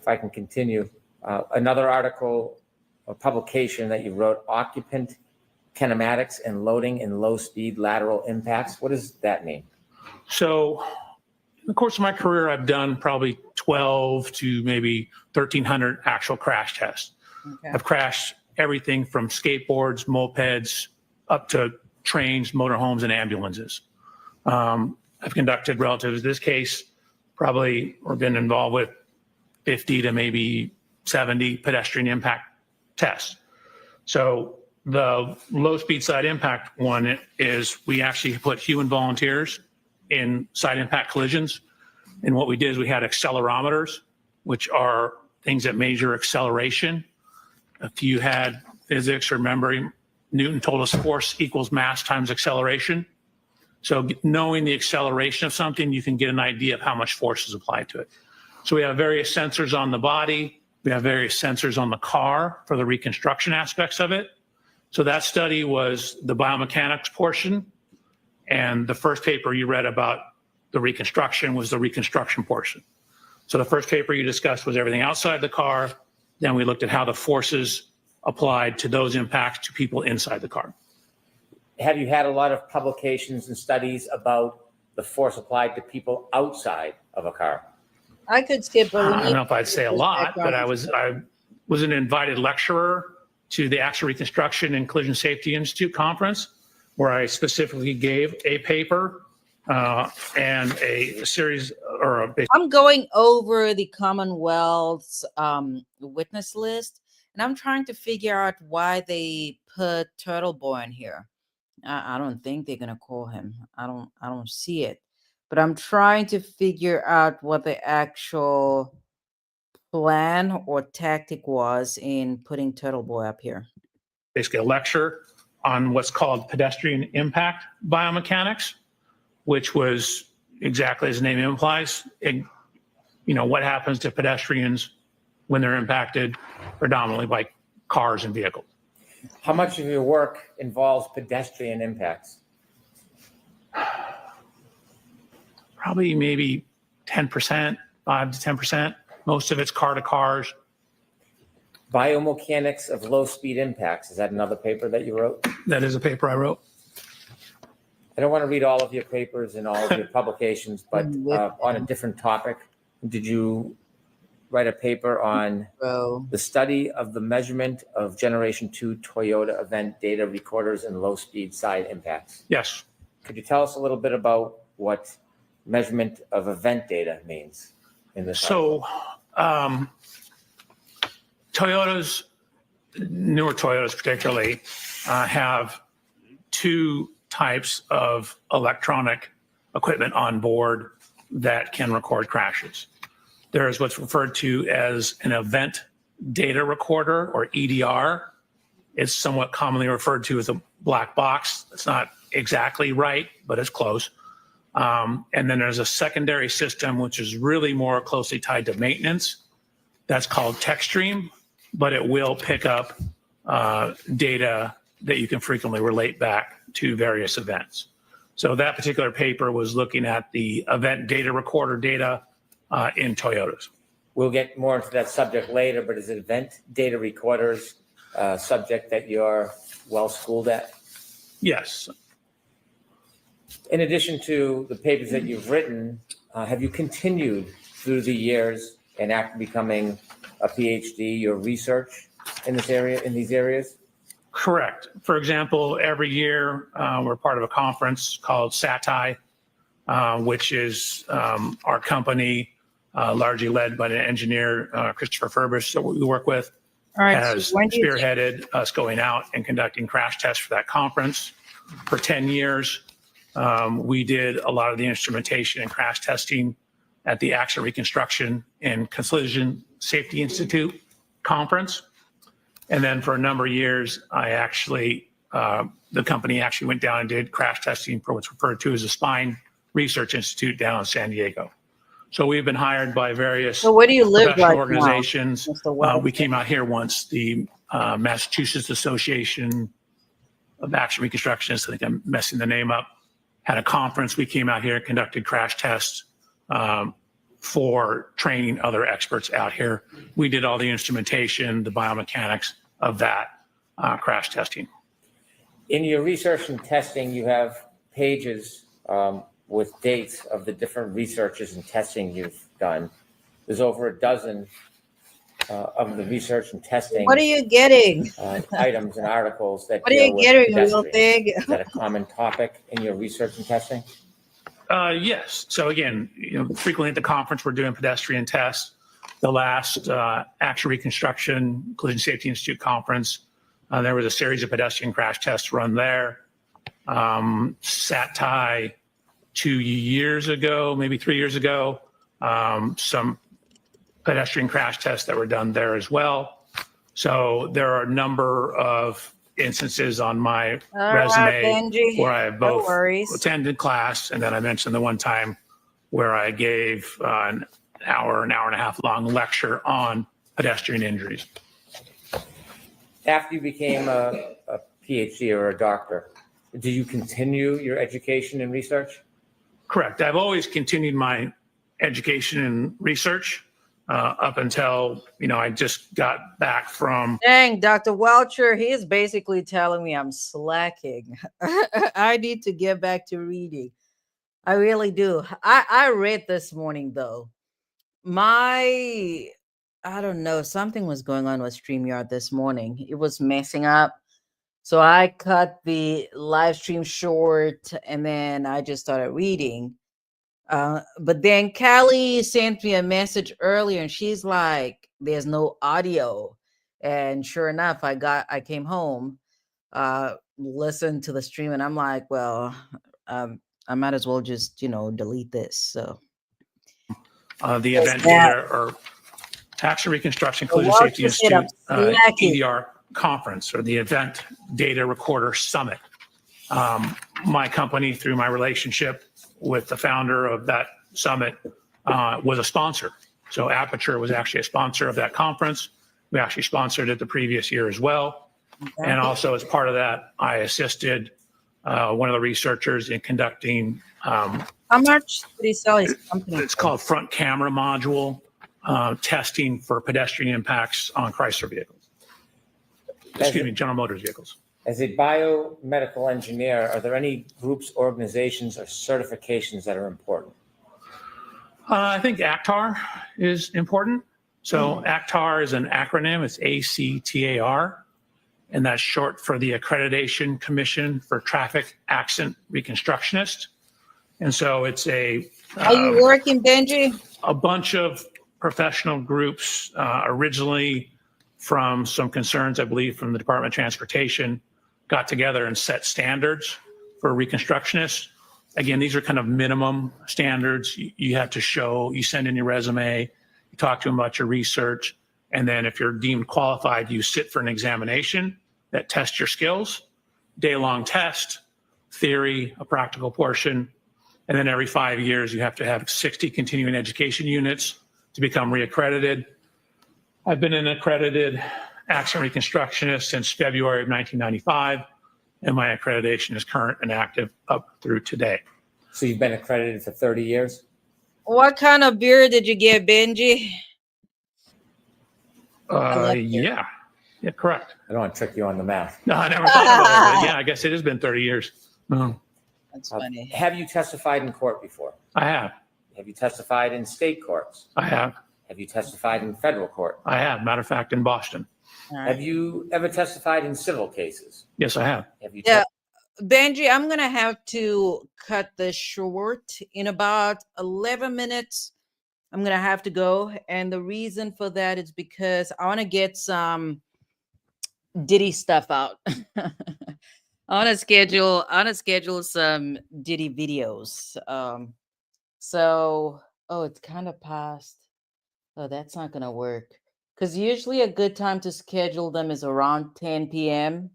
If I can continue, another article or publication that you wrote, occupant kinematics and loading in low speed lateral impacts. What does that mean? So in the course of my career, I've done probably 12 to maybe 1,300 actual crash tests. Okay. I've crashed everything from skateboards, mopeds, up to trains, motorhomes, and ambulances. I've conducted, relative to this case, probably or been involved with 50 to maybe 70 pedestrian impact tests. So the low speed side impact one is we actually put human volunteers in side impact collisions. And what we did is we had accelerometers, which are things that measure acceleration. If you had physics or memory, Newton told us force equals mass times acceleration. So knowing the acceleration of something, you can get an idea of how much force is applied to it. So we have various sensors on the body. We have various sensors on the car for the reconstruction aspects of it. So that study was the biomechanics portion. And the first paper you read about the reconstruction was the reconstruction portion. So the first paper you discussed was everything outside the car. Then we looked at how the forces applied to those impacts to people inside the car. Have you had a lot of publications and studies about the force applied to people outside of a car? I could skip, but we I don't need know if I'd say a lot, but I was an invited lecturer to the Actual Reconstruction and Collision Safety Institute conference, where I specifically gave a paper and a series I'm going over the Commonwealth's witness list, and I'm trying to figure out why they put Turtle Boy in here. I don't think they're gonna call him. I don't see it, but I'm trying to figure out what the actual plan or tactic was in putting Turtle Boy up here. basically a lecture on what's called pedestrian impact biomechanics, which was exactly as the name implies, what happens to pedestrians when they're impacted predominantly by cars and vehicles. How much of your work involves pedestrian impacts? Probably maybe 10%, 5 to 10%. Most of it's car to cars. Biomechanics of low-speed impacts. Is that another paper that you wrote? That is a paper I wrote. I don't want to read all of your papers and all of your publications, but on a different topic, did you write a paper on the study of the measurement of Generation 2 Toyota event data recorders and low-speed side impacts? Yes. Could you tell us a little bit about what measurement of event data means in this? So, newer Toyotas particularly, have two types of electronic equipment on board that can record crashes. There is what's referred to as an event data recorder, or EDR. It's somewhat commonly referred to as a black box. It's not exactly right, but it's close. And then there's a secondary system, which is really more closely tied to maintenance. That's called TechStream, but it will pick up data that you can frequently relate back to various events. So that particular paper was looking at the event data recorder data in Toyotas. We'll get more into that subject later, but is it event data recorders subject that you're well schooled at? Yes. In addition to the papers that you've written, have you continued through the years and after becoming a PhD, your research in this area, in these areas? Correct. For example, every year we're part of a conference called SATI, which is our company, largely led by an engineer, Christopher Furbish, that we work with, has spearheaded us going out and conducting crash tests for that conference. For 10 years, we did a lot of the instrumentation and crash testing at the Actual Reconstruction and Collision Safety Institute conference. And then for a number of years, the company actually went down and did crash testing for what's referred to as the Spine Research Institute down in San Diego. So we've been hired by various professional organizations. We came out here once, the Massachusetts Association of Action Reconstructionists, I think I'm messing the name up, had a conference. We came out here and conducted crash tests for training other experts out here. We did all the instrumentation, the biomechanics of that crash testing. In your research and testing, you have pages with dates of the different researches and testing you've done. There's over a dozen of the research and testing. What are you getting? Items and articles that. What are you getting, little thing? Is that a common topic in your research and testing? Yes. So again, frequently at the conference, we're doing pedestrian tests. The last Actual Reconstruction Collision Safety Institute conference, there was a series of pedestrian crash tests run there. SATI 2 years ago, maybe 3 years ago, some pedestrian crash tests that were done there as well. So there are a number of instances on my resume where I have both attended class, and then I mentioned the one time where I gave an hour and a half long lecture on pedestrian injuries. After you became a PhD or a doctor, do you continue your education and research? Correct. I've always continued my education and research up until, I just got back from. Dang, Dr. Welcher, he is basically telling me I'm slacking. I need to get back to reading. I really do. I read this morning, though. my I don't know, something was going on with StreamYard this morning. It was messing up. So I cut the live stream short and then I just started reading. But then Callie sent me a message earlier and she's like, there's no audio. And sure enough, I came home, listened to the stream, and I'm like, well, I might as well just, delete this. So The event data or Action Reconstruction Collision Safety Institute EDR conference, or the Event Data Recorder Summit. My company, through my relationship with the founder of that summit, was a sponsor. So Aperture was actually a sponsor of that conference. We actually sponsored it the previous year as well. Okay. And also as part of that, I assisted one of the researchers in conducting. How much did he sell his company? It's called Front Camera Module testing for pedestrian impacts on Chrysler vehicles. Excuse me, General Motors vehicles. As a biomedical engineer, are there any groups, organizations, or certifications that are important? I think ACTAR is important. So ACTAR is an acronym. It's ACTAR, and that's short for the Accreditation Commission for Traffic Accident Reconstructionists. And so it's a... Are you working, Benji? A bunch of professional groups, originally from some concerns, I believe, from the Department of Transportation, got together and set standards for reconstructionists. Again, these are kind of minimum standards. You have to show, you send in your resume, you talk to them about your research, and then if you're deemed qualified, you sit for an examination that tests your skills, day-long test, theory, a practical portion, and then every 5 years you have to have 60 continuing education units to become reaccredited. I've been an accredited accident reconstructionist since February of 1995, and my accreditation is current and active up through today. So you've been accredited for 30 years? What kind of beer did you get, Benji? Yeah, correct. I don't want to trick you on the math. No, I never thought about it, but yeah, I guess it has been 30 years. That's funny. Have you testified in court before? I have. Have you testified in state courts? I have. Have you testified in federal court? I have. Matter of fact, in Boston. Right. Have you ever testified in civil cases? Yes, I have. Have you? Benji, I'm going to have to cut this short in about 11 minutes. I'm going to have to go. And the reason for that is because I want to get some Diddy stuff out. I want to schedule some Diddy videos. It's kind of past. Oh, that's not going to work. Because usually a good time to schedule them is around 10 p.m.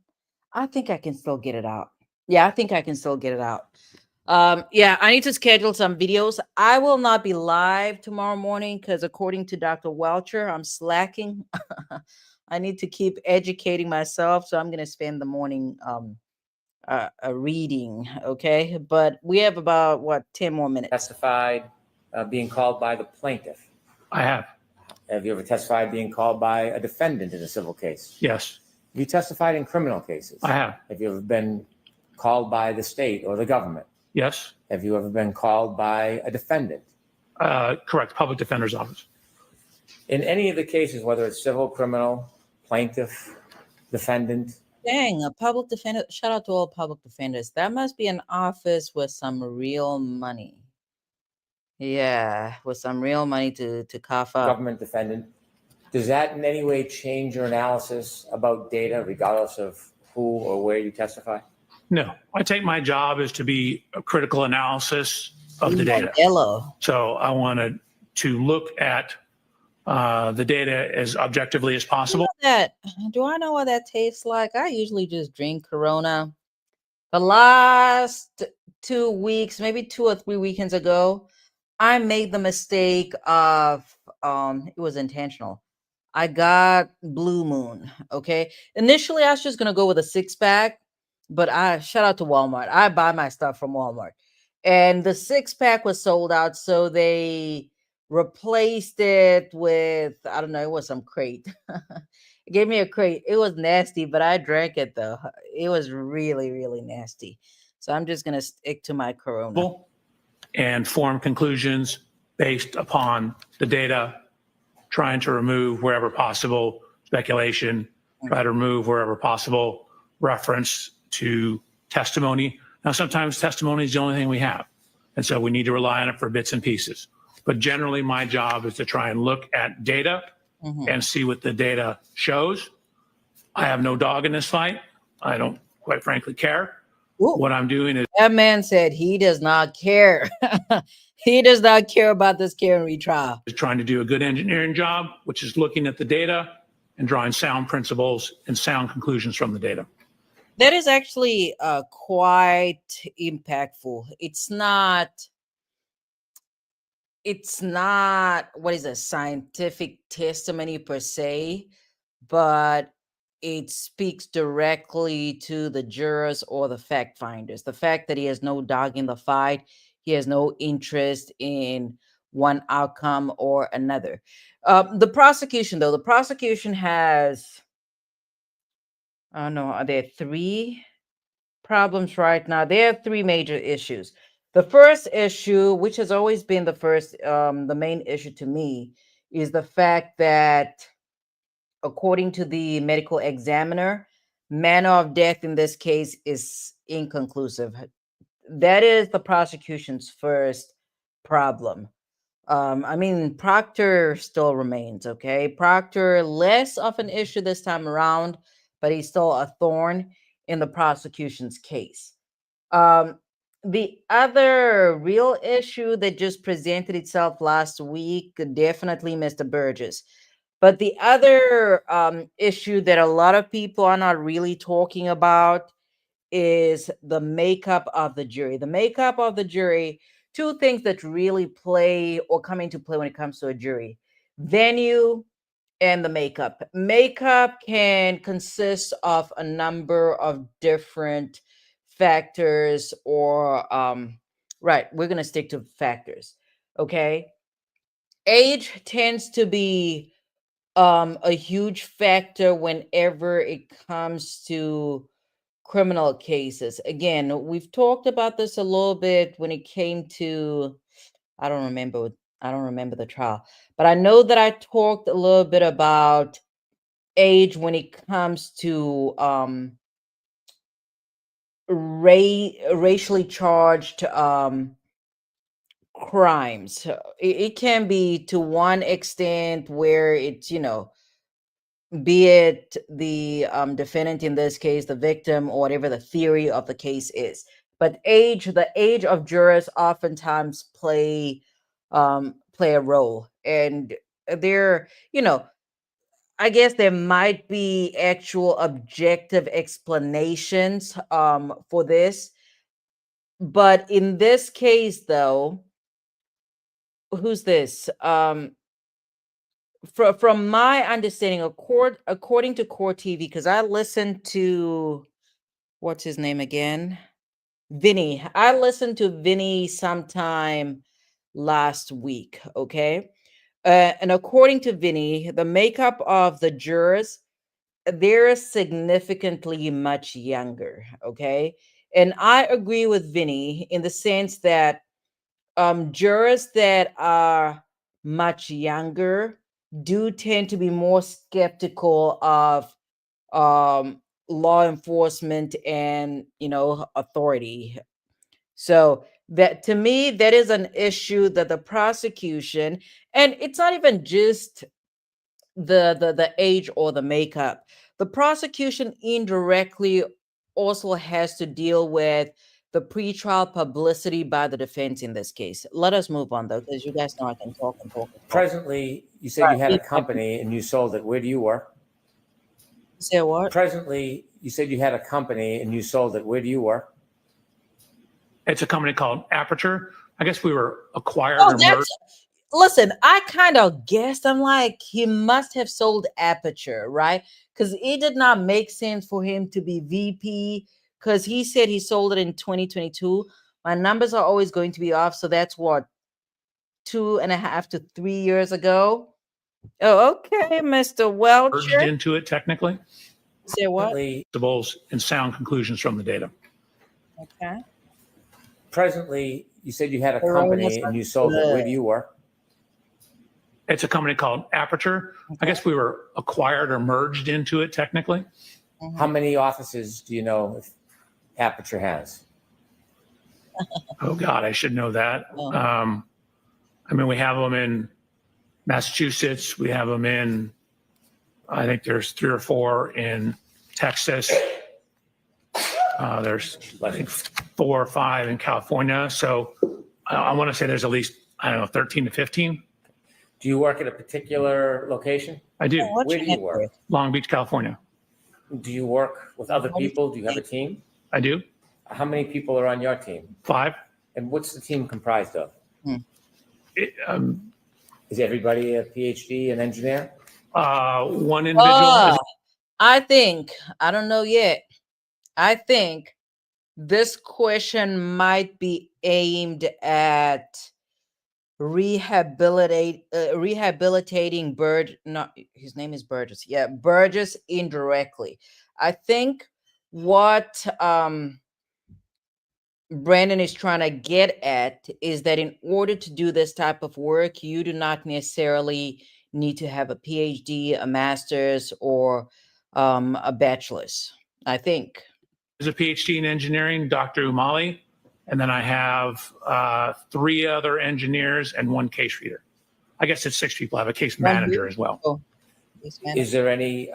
I think I can still get it out. Yeah, I think I can still get it out. I need to schedule some videos. I will not be live tomorrow morning because according to Dr. Welcher, I'm slacking. I need to keep educating myself. So I'm going to spend the morning reading. Okay. But we have about, 10 more minutes. Testified being called by the plaintiff? I have. Have you ever testified being called by a defendant in a civil case? Yes. Have you testified in criminal cases? I have. Have you ever been called by the state or the government? Yes. Have you ever been called by a defendant? Correct. Public Defender's Office. In any of the cases, whether it's civil, criminal, plaintiff, defendant. Dang, a public defender. Shout out to all public defenders. That must be an office with some real money. Yeah, with some real money to cough up. Government defendant. Does that in any way change your analysis about data, regardless of who or where you testify? No, I take my job as to be a critical analysis of the data. Hello. So I wanted to look at the data as objectively as possible. Do I know what that tastes like? I usually just drink Corona. The last 2 weeks, maybe 2 or 3 weekends ago, I made the mistake of, it was intentional. I got Blue Moon, okay? Initially, I was just going to go with a 6-pack, but shout out to Walmart. I buy my stuff from Walmart. And the 6-pack was sold out, so they replaced it with, I don't know, it was some crate. It gave me a crate. It was nasty, but I drank it, though. It was really, really nasty. So I'm just going to stick to my Corona. And form conclusions based upon the data, trying to remove wherever possible speculation, try to remove wherever possible reference to testimony. Now, sometimes testimony is the only thing we have. And so we need to rely on it for bits and pieces. But generally, my job is to try and look at data and see what the data shows. I have no dog in this fight. I don't, quite frankly, care. Ooh. What I'm doing is That man said he does not care. He does not care about this Karen retrial. trying to do a good engineering job, which is looking at the data and drawing sound principles and sound conclusions from the data. That is actually quite impactful. It's not what is a scientific testimony per se, but it speaks directly to the jurors or the fact finders. The fact that he has no dog in the fight, he has no interest in one outcome or another. The prosecution has, I don't know, are there 3 problems right now? There are 3 major issues. The first issue, which has always been the main issue to me, is the fact that according to the medical examiner, manner of death in this case is inconclusive. That is the prosecution's first problem. I mean, Proctor still remains, okay? Proctor, less of an issue this time around, but he's still a thorn in the prosecution's case. The other real issue that just presented itself last week, definitely Mr. Burgess. But the other issue that a lot of people are not really talking about is the makeup of the jury. The makeup of the jury, 2 things that really play or come into play when it comes to a jury: venue and the makeup. Makeup can consist of a number of different factors or, right, we're going to stick to factors, okay? Age tends to be a huge factor whenever it comes to criminal cases. Again, we've talked about this a little bit when it came to, I don't remember the trial, but I know that I talked a little bit about age when it comes to racially charged crimes. It can be to one extent where it's, be it the defendant, in this case, the victim, or whatever the theory of the case is. But the age of jurors oftentimes play a role. And there, I guess there might be actual objective explanations for this. But in this case, though, who's this? From my understanding, according to Court TV, because I listened to, what's his name again? Vinny. I listened to Vinny sometime last week, okay? And according to Vinny, the makeup of the jurors, they're significantly much younger, okay? And I agree with Vinny in the sense that jurors that are much younger do tend to be more skeptical of law enforcement and authority. So that, to me, that is an issue that the prosecution, and it's not even just the age or the makeup. The prosecution indirectly also has to deal with the pretrial publicity by the defense in this case. Let us move on, though, because you guys know I can talk and talk. Presently, you said you had a company and you sold it. Where do you work? Say what? Presently, you said you had a company and you sold it. Where do you work? It's a company called Aperture. I guess we were acquired Oh, or merged. Listen, I kind of guessed. I'm like, he must have sold Aperture, right? Because it did not make sense for him to be VP, because he said he sold it in 2022. My numbers are always going to be off. So that's what, 2.5 to 3 years ago. Oh, okay, Mr. Merged Welcher. into it technically. Say what? Principles and sound conclusions from the data. Okay. Presently, you said you had a company and you sold it. Where do you work? It's a company called Aperture. I guess we were acquired or merged into it technically. How many offices do you know if Aperture has? Oh God, I should know that. Oh. I mean, we have them in Massachusetts. We have them in, I think there's 3 or 4 in Texas. There's, I think, 4 or 5 in California. So I want to say there's at least, I don't know, 13 to 15. Do you work at a particular location? I do. Where do you work? Long Beach, California. Do you work with other people? Do you have a team? I do. How many people are on your team? 5. And what's the team comprised of? It, Is everybody a PhD, an engineer? one individual. I think, I don't know yet. I think this question might be aimed at rehabilitating his name is Burgess. Yeah, Burgess indirectly. I think what Brandon is trying to get at is that in order to do this type of work, you do not necessarily need to have a PhD, a master's, or a bachelor's. I think. There's a PhD in engineering, Dr. Umali. And then I have 3 other engineers and 1 case reader. I guess it's 6 people. I have a case manager as well. Oh, Is there any,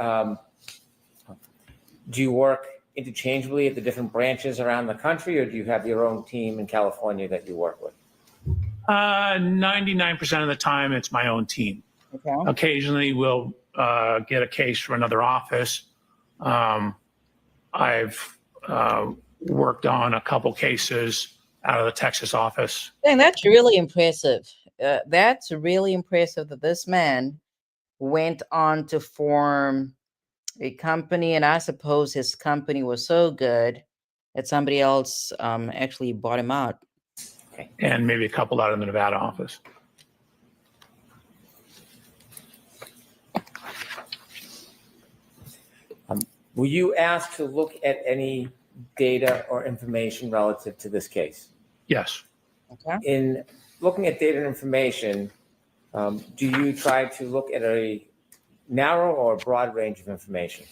do you work interchangeably at the different branches around the country, or do you have your own team in California that you work with? 99% of the time, it's my own team. Okay. Occasionally, we'll get a case from another office. I've worked on a couple cases out of the Texas office. Dang, that's really impressive. That's really impressive that this man went on to form a company, and I suppose his company was so good that somebody else actually bought him out. And maybe a couple out of the Nevada office. Were you asked to look at any data or information relative to this case? Yes. Okay. In looking at data and information, do you try to look at a narrow or broad range of information?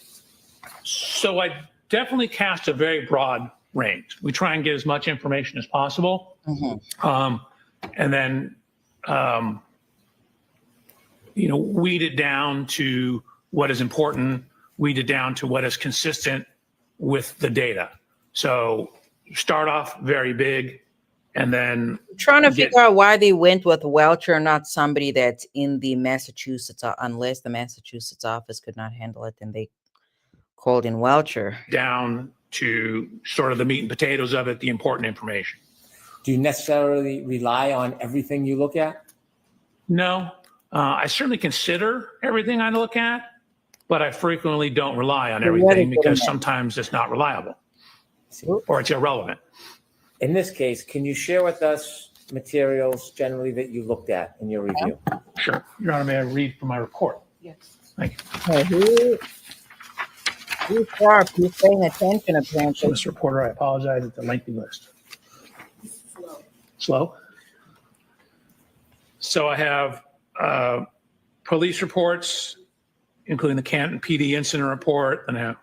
So I definitely cast a very broad range. We try and get as much information as possible. And then, weed it down to what is important, weed it down to what is consistent with the data. So start off very big, and then Trying to figure out why they went with Welcher, not somebody that's in the Massachusetts, unless the Massachusetts office could not handle it, then they called in Welcher. down to sort of the meat and potatoes of it, the important information. Do you necessarily rely on everything you look at? No, I certainly consider everything I look at, but I frequently don't rely on everything because sometimes it's not reliable or it's irrelevant. In this case, can you share with us materials generally that you looked at in your review? Sure. Your Honor, may I read from my report? Yes. Thank you. He's sharp. He's paying attention, apparently. Mr. Reporter, I apologize. It's a lengthy list. Slow. So I have police reports, including the Canton PD incident report, and I have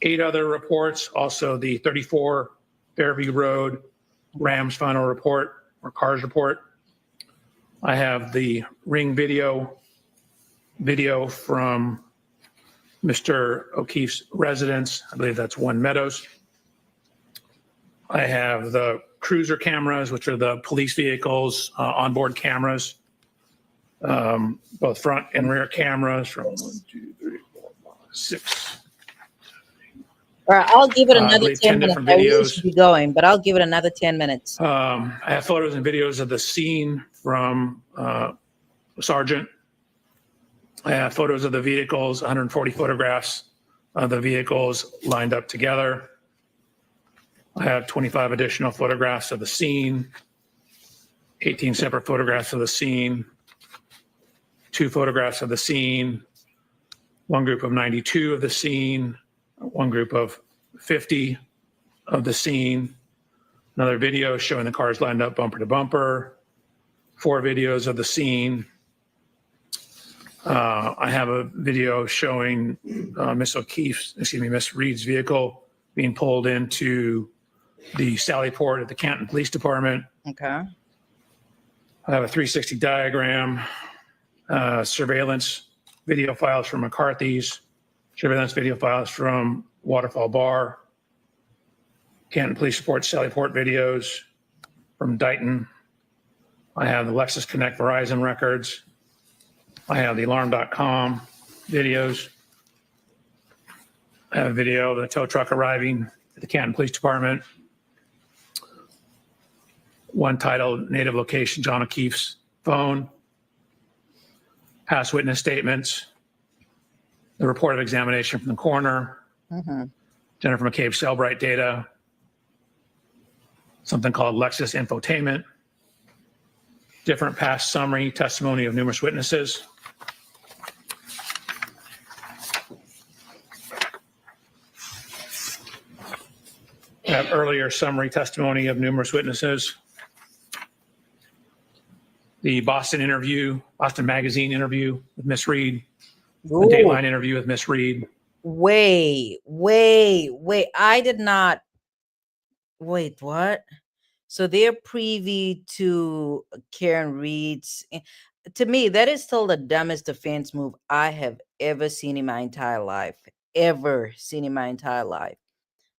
8 other reports, also the 34 Fairview Road Rams final report or cars report. I have the ring video from Mr. O'Keefe's residence. I believe that's One Meadows. I have the cruiser cameras, which are the police vehicles, onboard cameras, both front and rear cameras from 1, 2, 3, 4, 5, 6. All right, I'll give it another 10 10 minutes. different I really videos. should be going, but I'll give it another 10 minutes. I have photos and videos of the scene from Sergeant. I have photos of the vehicles, 140 photographs of the vehicles lined up together. I have 25 additional photographs of the scene, 18 separate photographs of the scene, 2 photographs of the scene, one group of 92 of the scene, one group of 50 of the scene, another video showing the cars lined up bumper to bumper, 4 videos of the scene. I have a video showing Miss Reed's vehicle being pulled into the Sally Port at the Canton Police Department. Okay. I have a 360 diagram, surveillance video files from McCarthy's, surveillance video files from Waterfall Bar, Canton Police Report, Sally Port videos from Dighton. I have the Lexus Connect Verizon records. I have the alarm.com videos. I have a video of the tow truck arriving at the Canton Police Department. One titled Native Location, John O'Keefe's phone. Past witness statements. The report of examination from the coroner. Jennifer McCabe Cellbrite data. Something called Lexus Infotainment. Different past summary testimony of numerous witnesses. I have earlier summary testimony of numerous witnesses. The Boston Magazine interview with Miss Reed. The Dateline interview with Miss Reed. Wait. I did not. Wait, what? So they're privy to Karen Reed's. To me, that is still the dumbest defense move I have ever seen in my entire life.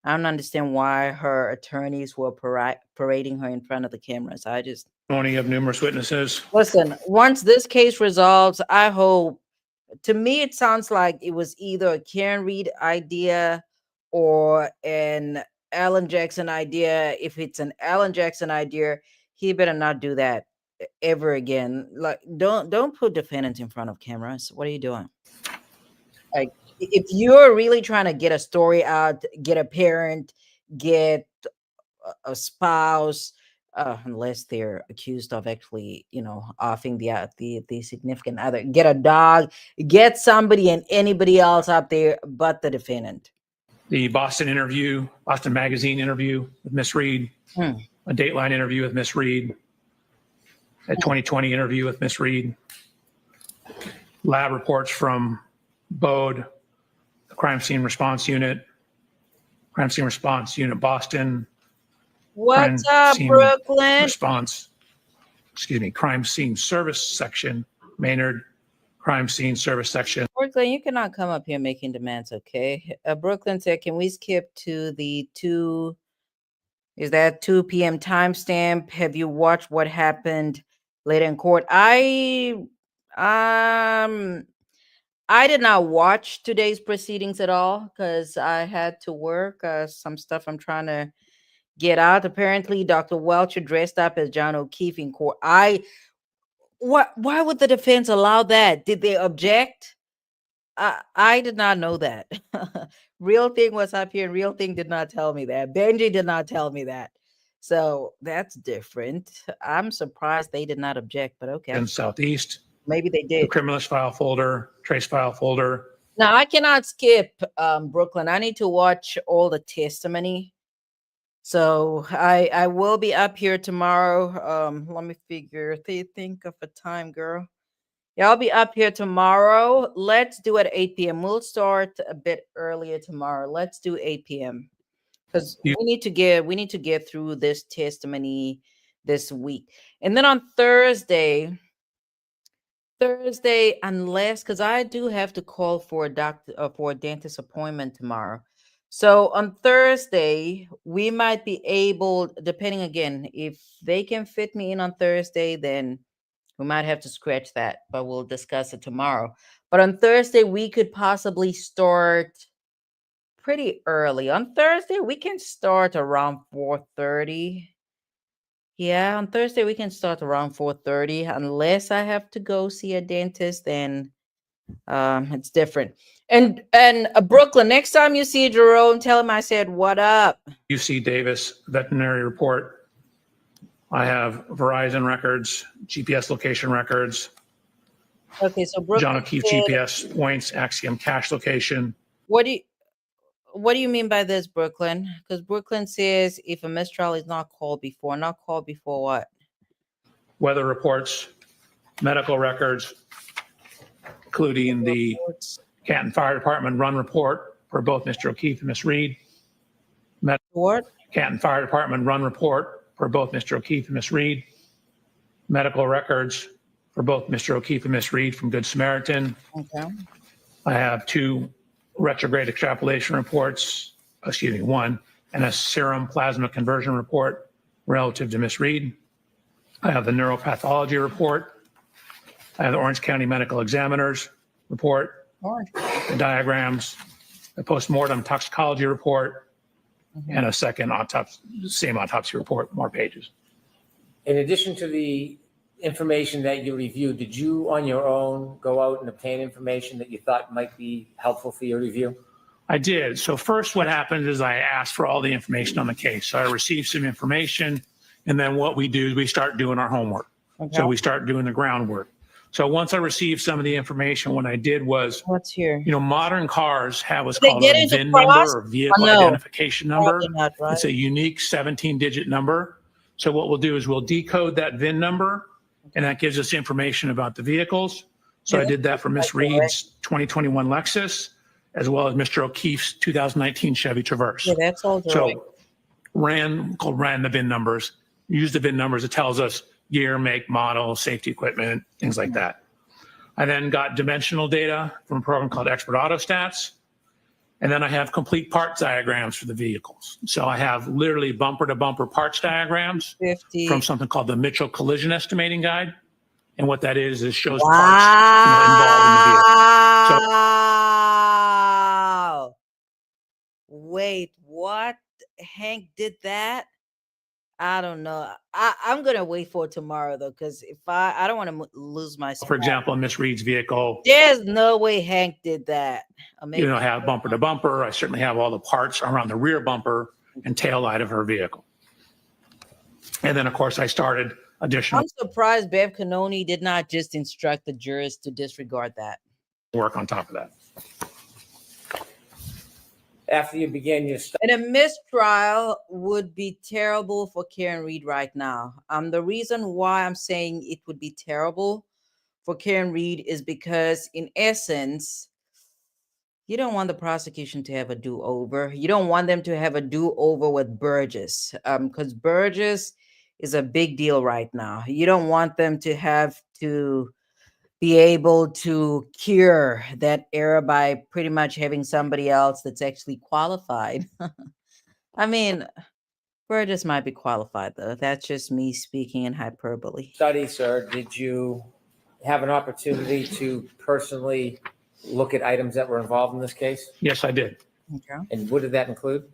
I don't understand why her attorneys were parading her in front of the cameras. I just. Testimony of numerous witnesses. Listen, once this case resolves, I hope. To me, it sounds like it was either a Karen Reed idea or an Alan Jackson idea. If it's an Alan Jackson idea, he better not do that ever again. Like, don't put defendants in front of cameras. What are you doing? Like, if you're really trying to get a story out, get a parent, get a spouse, unless they're accused of actually, offing the significant other, get a dog, get somebody and anybody else out there but the defendant. The Boston Magazine interview with Miss Reed. A Dateline interview with Miss Reed. A 2020 interview with Miss Reed. Lab reports from BODE, the Crime Scene Response Unit Boston. What's up, Brooklyn? Crime Scene Service Section, Maynard. Crime Scene Service Section. Brooklyn, you cannot come up here making demands, okay? Brooklyn said, can we skip to the 2 p.m. timestamp? Have you watched what happened later in court? I did not watch today's proceedings at all because I had to work. Some stuff I'm trying to get out. Apparently, Dr. Welcher dressed up as John O'Keefe in court. Why would the defense allow that? Did they object? I did not know that. Real Thing was up here. Real Thing did not tell me that. Benji did not tell me that. So that's different. I'm surprised they did not object, but okay. In Southeast. Maybe they did. The criminalist file folder, trace file folder. Now, I cannot skip Brooklyn. I need to watch all the testimony. So I will be up here tomorrow. Let me figure. Think of a time, girl. Yeah, I'll be up here tomorrow. Let's do it at 8 p.m. We'll start a bit earlier tomorrow. Let's do 8 p.m. because we need to get through this testimony this week. And then on Thursday, unless, because I do have to call for a dentist appointment tomorrow. So on Thursday, we might be able, depending again, if they can fit me in on Thursday, then we might have to scratch that, but we'll discuss it tomorrow. But on Thursday, we could possibly start pretty early. On Thursday, we can start around 4:30. Yeah, on Thursday, we can start around 4:30. Unless I have to go see a dentist, then it's different. And Brooklyn, next time you see Jerome, tell him I said, what up? UC Davis veterinary report. I have Verizon records, GPS location records. Okay, so Brooklyn John O'Keefe said, GPS points, Axiom cache location. What do you mean by this, Brooklyn? Because Brooklyn says if a mistrial is not called before what? weather reports, medical records, including the Canton Fire Department run report for both Mr. O'Keefe and Ms. Reed. What? Canton Fire Department run report for both Mr. O'Keefe and Ms. Reed. Medical records for both Mr. O'Keefe and Ms. Reed from Good Samaritan. Okay. I have 2 retrograde extrapolation reports, one, and a serum plasma conversion report relative to Ms. Reed. I have the neuropathology report. I have the Orange County Medical Examiner's report, the diagrams, the postmortem toxicology report, and a second same autopsy report, more pages. In addition to the information that you reviewed, did you on your own go out and obtain information that you thought might be helpful for your review? I did. So first what happened is I asked for all the information on the case. So I received some information, and then what we do is we start doing our homework. Okay. So we start doing the groundwork. So once I received some of the information, what I did was, What's here? modern cars have what's They called get a into VIN cross? number or vehicle No. identification number. Probably not, right? It's a unique 17-digit number. So what we'll do is we'll decode that VIN number, and that gives us information about the vehicles. So I did that for Ms. Reed's 2021 Lexus, as well as Mr. O'Keefe's 2019 Chevy Traverse. Yeah, that's all right. So ran the VIN numbers, use the VIN numbers. It tells us year, make, model, safety equipment, things like that. I then got dimensional data from a program called Expert Autostats. And then I have complete parts diagrams for the vehicles. So I have literally bumper to bumper parts diagrams 50. from something called the Mitchell Collision Estimating Guide. And what that is shows Wow. parts involved in the vehicle. Wow. Wait, what? Hank did that? I don't know. I'm gonna wait for tomorrow though, because if I don't want to lose my. For example, in Miss Reed's vehicle, There's no way Hank did that. Or maybe I have bumper to bumper. I certainly have all the parts around the rear bumper and tail light of her vehicle. And then, of course, I started additional I'm surprised Bev Canoni did not just instruct the jurors to disregard that. work on top of that. After you began your study, And a mistrial would be terrible for Karen Reed right now. The reason why I'm saying it would be terrible for Karen Reed is because, in essence, you don't want the prosecution to have a do-over. You don't want them to have a do-over with Burgess, because Burgess is a big deal right now. You don't want them to have to be able to cure that error by pretty much having somebody else that's actually qualified. I mean, Burgess might be qualified, though. That's just me speaking in hyperbole. sir, did you have an opportunity to personally look at items that were involved in this case? Yes, I did. Okay. And what did that include?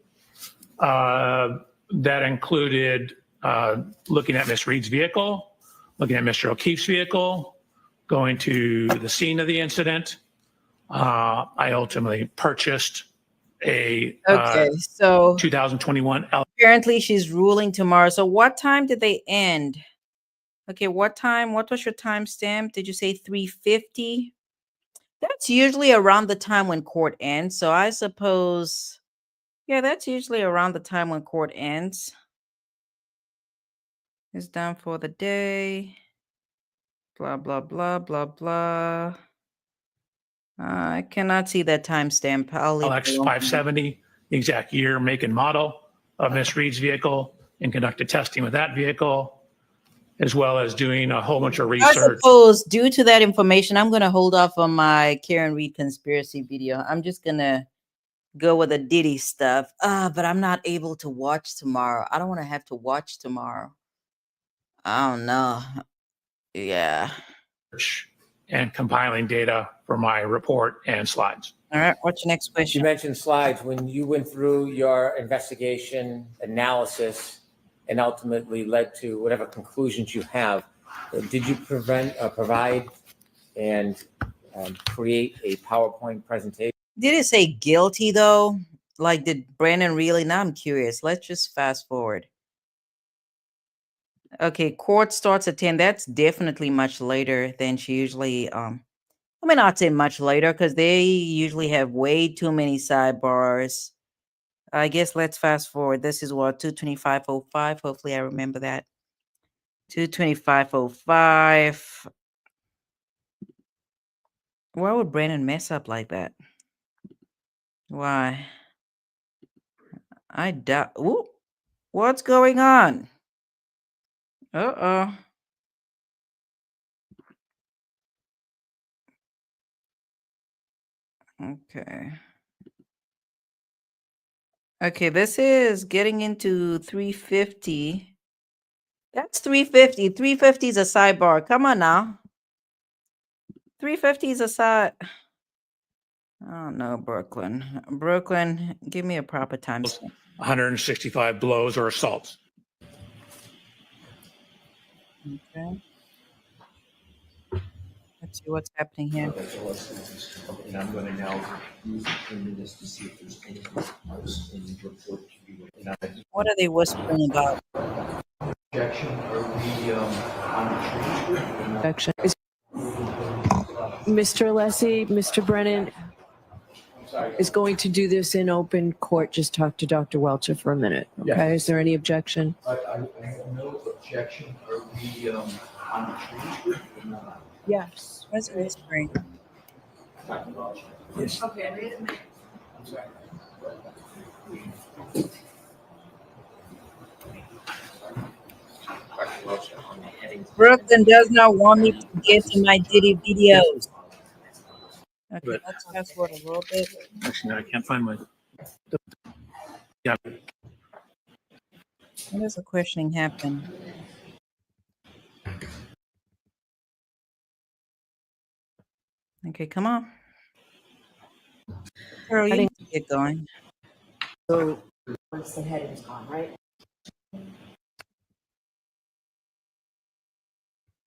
That included looking at Miss Reed's vehicle, looking at Mr. O'Keefe's vehicle, going to the scene of the incident. I ultimately purchased a so 2021 apparently she's ruling tomorrow. So what time did they end? Okay, what time? What was your timestamp? Did you say 3:50? That's usually around the time when court ends. So I suppose, yeah, that's usually around the time when court ends. It's done for the day. Blah, blah, blah, blah, blah. I cannot see that timestamp. I'll leave it alone. LX570, the exact year, make, and model of Miss Reed's vehicle, and conducted testing with that vehicle, as well as doing a whole bunch of I research. suppose due to that information, I'm going to hold off on my Karen Reed conspiracy video. I'm just going to go with the Diddy stuff. But I'm not able to watch tomorrow. I don't want to have to watch tomorrow. I don't know. Yeah. And compiling data for my report and slides. All right. What's your next You question? mentioned slides. When you went through your investigation, analysis, and ultimately led to whatever conclusions you have, did you provide and create a PowerPoint presentation? Did it say guilty though? Like, did Brandon really? Now I'm curious. Let's just fast forward. Okay, court starts at 10. That's definitely much later than she usually. I mean, not say much later because they usually have way too many sidebars. I guess let's fast forward. This is what 225:05. Hopefully, I remember that. 225.05. Why would Brandon mess up like that? Why? I doubt. Ooh, what's going on? Uh-oh. Okay. Okay, this is getting into 350. That's 350. 350 is a sidebar. Come on now. 350 is a side. Oh no, Brooklyn. Brooklyn, give me a proper timestamp. 165 blows or assaults. Okay. Let's see what's happening here. And I'm going to now use this to see if there's anything else in the report to be written. What are they whispering about? Objection, are we on the transcript? Objection. Mr. Alessi, Mr. Brennan is going to do this in open court. Just talk to Dr. Welcher for a minute. Okay, Yeah. is there any objection? I have no objection. Are we on the transcript or not? Yes. What's whispering? Yes. Okay, wait a minute. I'm sorry. Brooklyn does not want me to get to my Diddy videos. Okay, But- let's fast forward a little bit. Actually, no, I can't find my. Yeah. When does the questioning happen? Okay, come on. Girl, you need to get going. So once the heading's gone, right?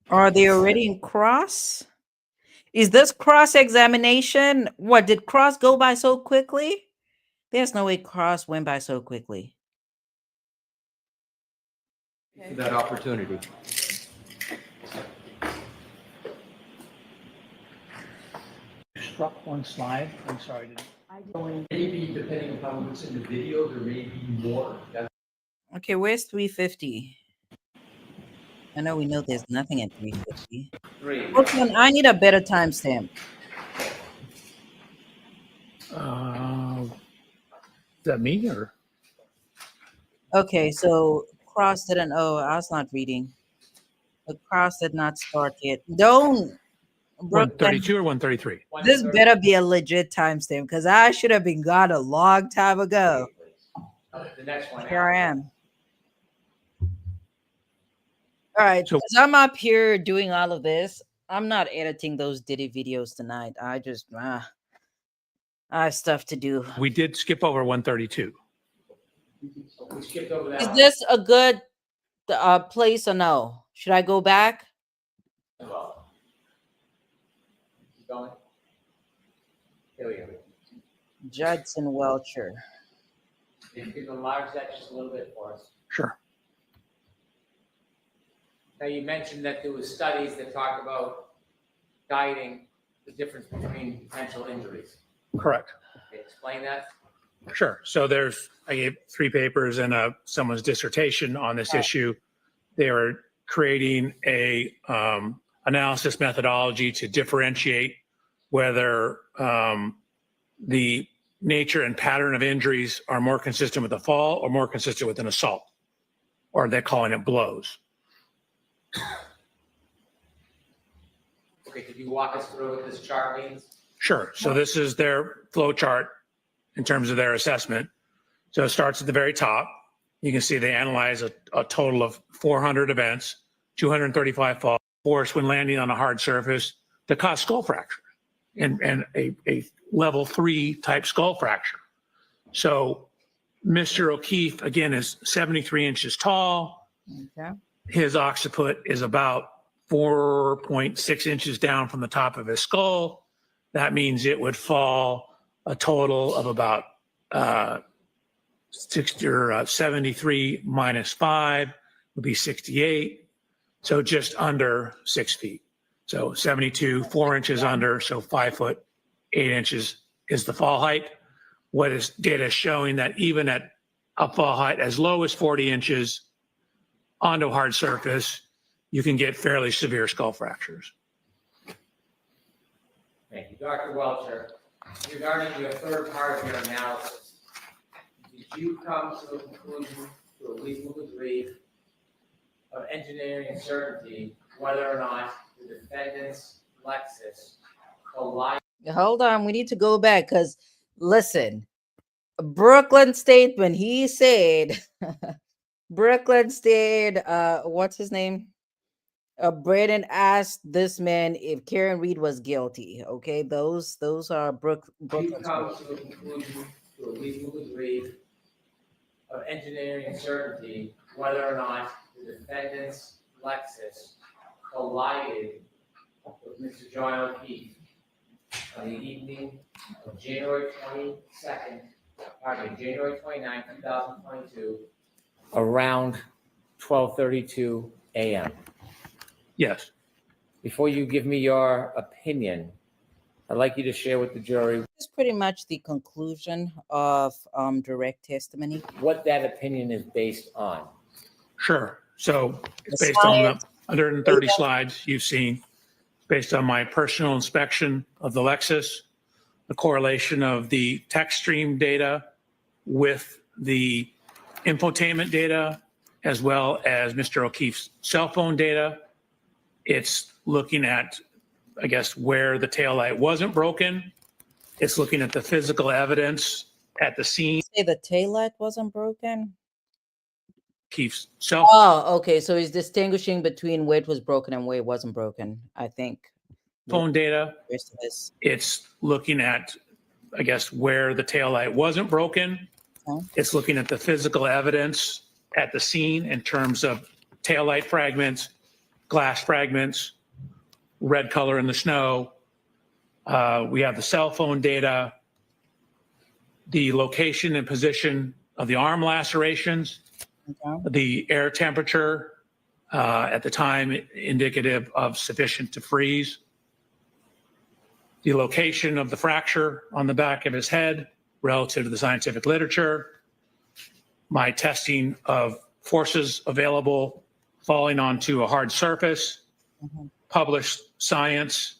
Are they already in cross? Is this cross examination? What, did cross go by so quickly? There's no way cross went by so quickly. For that opportunity. Struck one slide. I'm sorry. Maybe depending upon what's in the video, there may be more. Okay, where's 350? I know we know there's nothing at 350. Brooklyn, I need a better timestamp. Is that me or? Okay, so cross didn't. Oh, I was not reading. The cross did not start yet. Don't. Brooklyn, 132 or 133? this better be a legit timestamp because I should have been gone a long time ago. The next one. Here I am. All right, So- because I'm up here doing all of this. I'm not editing those Diddy videos tonight. I just, I have stuff to do. We did skip over 132. We skipped over that. Is one. this a good place or no? Should I go back? Well, keep going. Here we go. Judson Welcher. If you could enlarge that just a little bit for us. Sure. Now, you mentioned that there was studies that talk about guiding the difference between potential injuries. Correct. Okay, explain that. Sure. So I gave 3 papers and someone's dissertation on this issue. They were creating a analysis methodology to differentiate whether the nature and pattern of injuries are more consistent with a fall or more consistent with an assault, or they're calling it blows. Okay, could you walk us through what this chart means? Sure. So this is their flow chart in terms of their assessment. So it starts at the very top. You can see they analyze a total of 400 events, 235 falls, force when landing on a hard surface to cause skull fracture and a level 3 type skull fracture. So Mr. O'Keefe, again, is 73 inches tall. Okay. His occiput is about 4.6 inches down from the top of his skull. That means it would fall a total of about 60 or 73 minus 5 would be 68. So just under 6 feet. So 72, 4 inches under, so 5 foot, 8 inches is the fall height. What is data showing that even at a fall height as low as 40 inches onto a hard surface, you can get fairly severe skull fractures. Thank you. Dr. Welcher, regarding your third part of your analysis, did you come to a conclusion to a reasonable degree of engineering certainty whether or not the defendant's Lexus collided? Hold on, we need to go back because listen, Brooklyn statement. He said, Brooklyn said, what's his name? Braden asked this man if Karen Reed was guilty. Okay, those are Brooklyn's. You come to a conclusion to a reasonable degree of engineering certainty whether or not the defendant's Lexus collided with Mr. John O'Keefe on the evening of January 29th, 2022, around 12:32 a.m. Yes. Before you give me your opinion, I'd like you to share with the jury It's pretty much the conclusion of direct testimony. what that opinion is based on. Sure. So it's The based on the science, 130 data. slides you've seen, based on my personal inspection of the Lexus, the correlation of the text stream data with the infotainment data, as well as Mr. O'Keefe's cell phone data. It's looking at, I guess, where the taillight wasn't broken. It's looking at the physical evidence at the scene. Say the taillight wasn't broken. O'Keefe's cell phone. Oh, okay. So he's distinguishing between where it was broken and where it wasn't broken. I think. Phone data. The rest of this. It's looking at, I guess, where the taillight wasn't broken. Okay. It's looking at the physical evidence at the scene in terms of taillight fragments, glass fragments, red color in the snow. We have the cell phone data, the location and position of the arm lacerations, Okay. the air temperature at the time indicative of sufficient to freeze, the location of the fracture on the back of his head relative to the scientific literature, my testing of forces available falling onto a hard surface, published science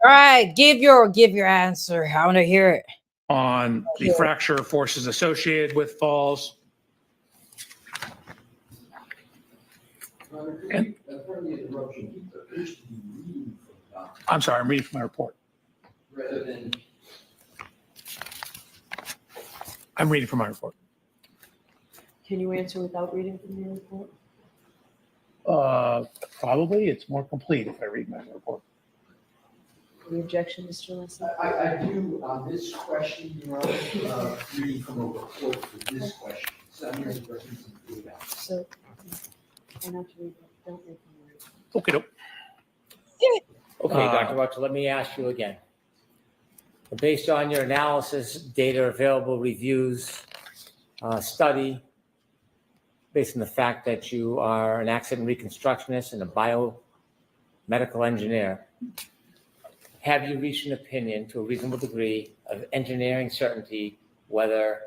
All right, give your answer. I want to hear it. on the fracture forces associated with falls. And- I'm sorry, I'm reading from my report. Rather than I'm reading from my report. Can you answer without reading from your report? Probably it's more complete if I read my report. Any objection, Mr. Leslie? I do on this question, Your Honor, reading from a report for this question. So I'm hearing questions and feedback. So, why not to read, don't read from your report. Okay, doke. Okay, Dr. Welcher, let me ask you again. Based on your analysis, data available, reviews, study, based on the fact that you are an accident reconstructionist and a biomedical engineer, have you reached an opinion to a reasonable degree of engineering certainty whether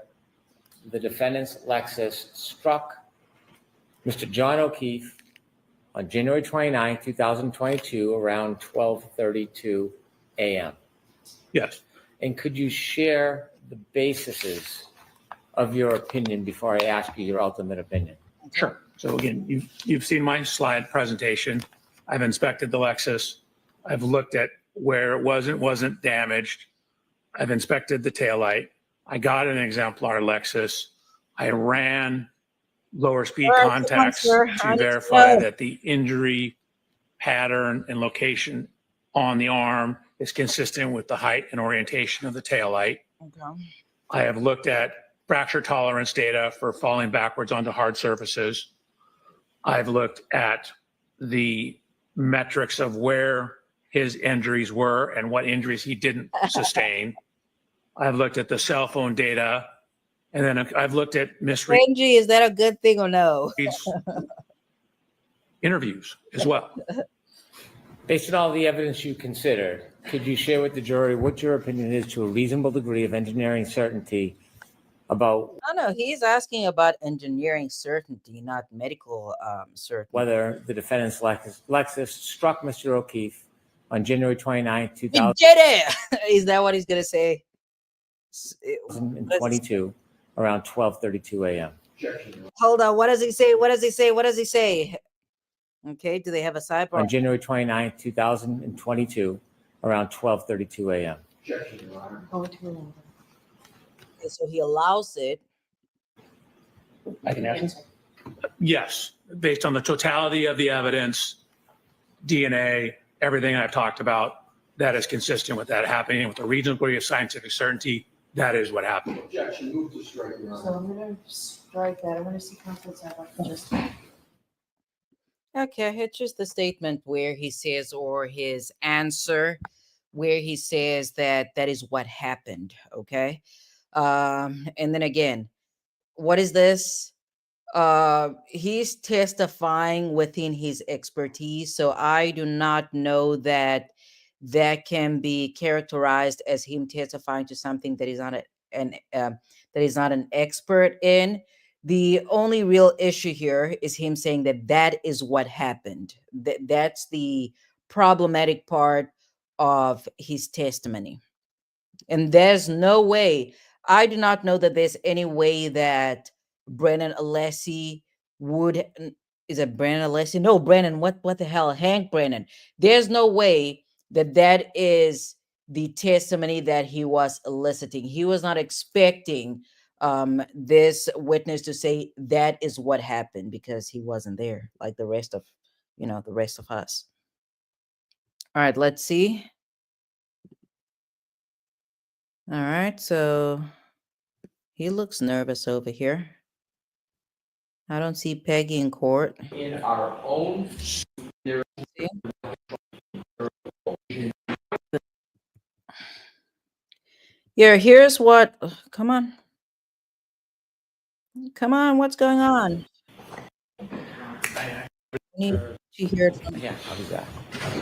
the defendant's Lexus struck Mr. John O'Keefe on January 29, 2022, around 12:32 a.m.? Yes. And could you share the bases of your opinion before I ask you your ultimate opinion? Sure. So again, you've seen my slide presentation. I've inspected the Lexus. I've looked at where it wasn't damaged. I've inspected the taillight. I got an exemplar Lexus. I ran lower speed All right, contacts sir. to I need to verify know. that the injury pattern and location on the arm is consistent with the height and orientation of the taillight. Okay. I have looked at fracture tolerance data for falling backwards onto hard surfaces. I've looked at the metrics of where his injuries were and what injuries he didn't sustain. I've looked at the cell phone data, and then I've looked at Miss Benji, is that a good thing or no? Reed's interviews as well. Based on all the evidence you considered, could you share with the jury what your opinion is to a reasonable degree of engineering certainty about I No. He's asking about engineering certainty, not medical certainty. Whether the defendant's Lexus struck Mr. O'Keefe on January 29, We did it. Is that what he's gonna say? 2022, around 12:32 a.m. Hold on. What does he say? What does he say? What does he say? Okay. Do they have a sidebar? On January 29, 2022, around 12:32 a.m. Okay, so he allows it. I can answer. Yes, based on the totality of the evidence, DNA, everything I've talked about, that is consistent with that happening with a reasonable degree of scientific certainty. That is what happened. Objection, move to strike, Your So Honor. I'm gonna strike that. I'm gonna see Council Zabak just. Okay, it's just the statement where he says, or his answer, where he says that that is what happened. Okay, and then again, what is this? He's testifying within his expertise, so I do not know that that can be characterized as him testifying to something that is not that is not an expert in. The only real issue here is him saying that that is what happened. That's the problematic part of his testimony. And there's no way, I do not know that there's any way that Brennan Alessi would, is it Brennan Alessi? No, Brennan, what the hell? Hank Brennan. There's no way that that is the testimony that he was eliciting. He was not expecting this witness to say that is what happened, because he wasn't there like the rest of, the rest of us. All right, let's see. All right, so he looks nervous over here. I don't see Peggy in court. In our own. Yeah, here's what, come on. Come on, what's going on? I need to hear it from you. Yeah, I'll do that.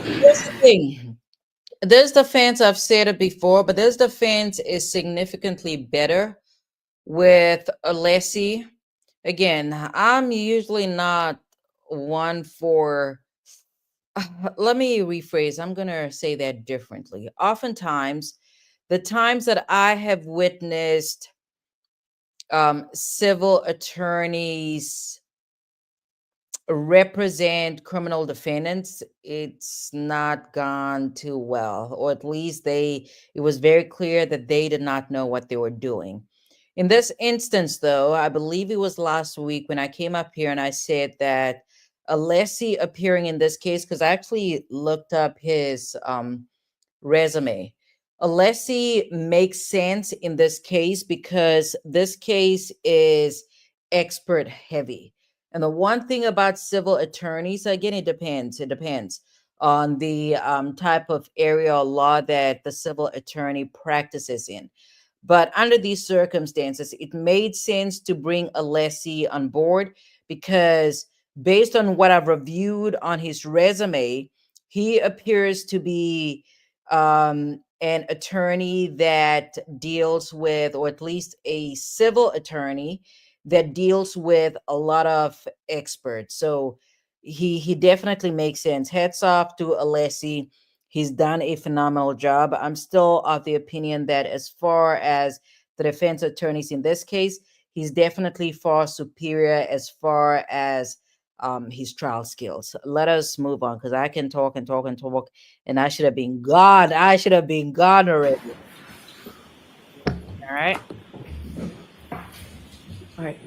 Here's the thing. This defense, I've said it before, but this defense is significantly better with Alessi. Again, I'm usually not one for, let me rephrase, I'm going to say that differently. Oftentimes, the times that I have witnessed civil attorneys represent criminal defendants, it's not gone too well, or at least it was very clear that they did not know what they were doing. In this instance, though, I believe it was last week when I came up here and I said that Alessi appearing in this case, because I actually looked up his resume. Alessi makes sense in this case because this case is expert heavy. And the one thing about civil attorneys, again, it depends. It depends on the type of area of law that the civil attorney practices in. But under these circumstances, it made sense to bring Alessi on board because based on what I've reviewed on his resume, he appears to be an attorney that deals with, or at least a civil attorney that deals with a lot of experts. So he definitely makes sense. Hats off to Alessi. He's done a phenomenal job. I'm still of the opinion that as far as the defense attorneys in this case, he's definitely far superior as far as his trial skills. Let us move on because I can talk and talk and talk, and I should have been gone. I should have been gone already. All right. All right.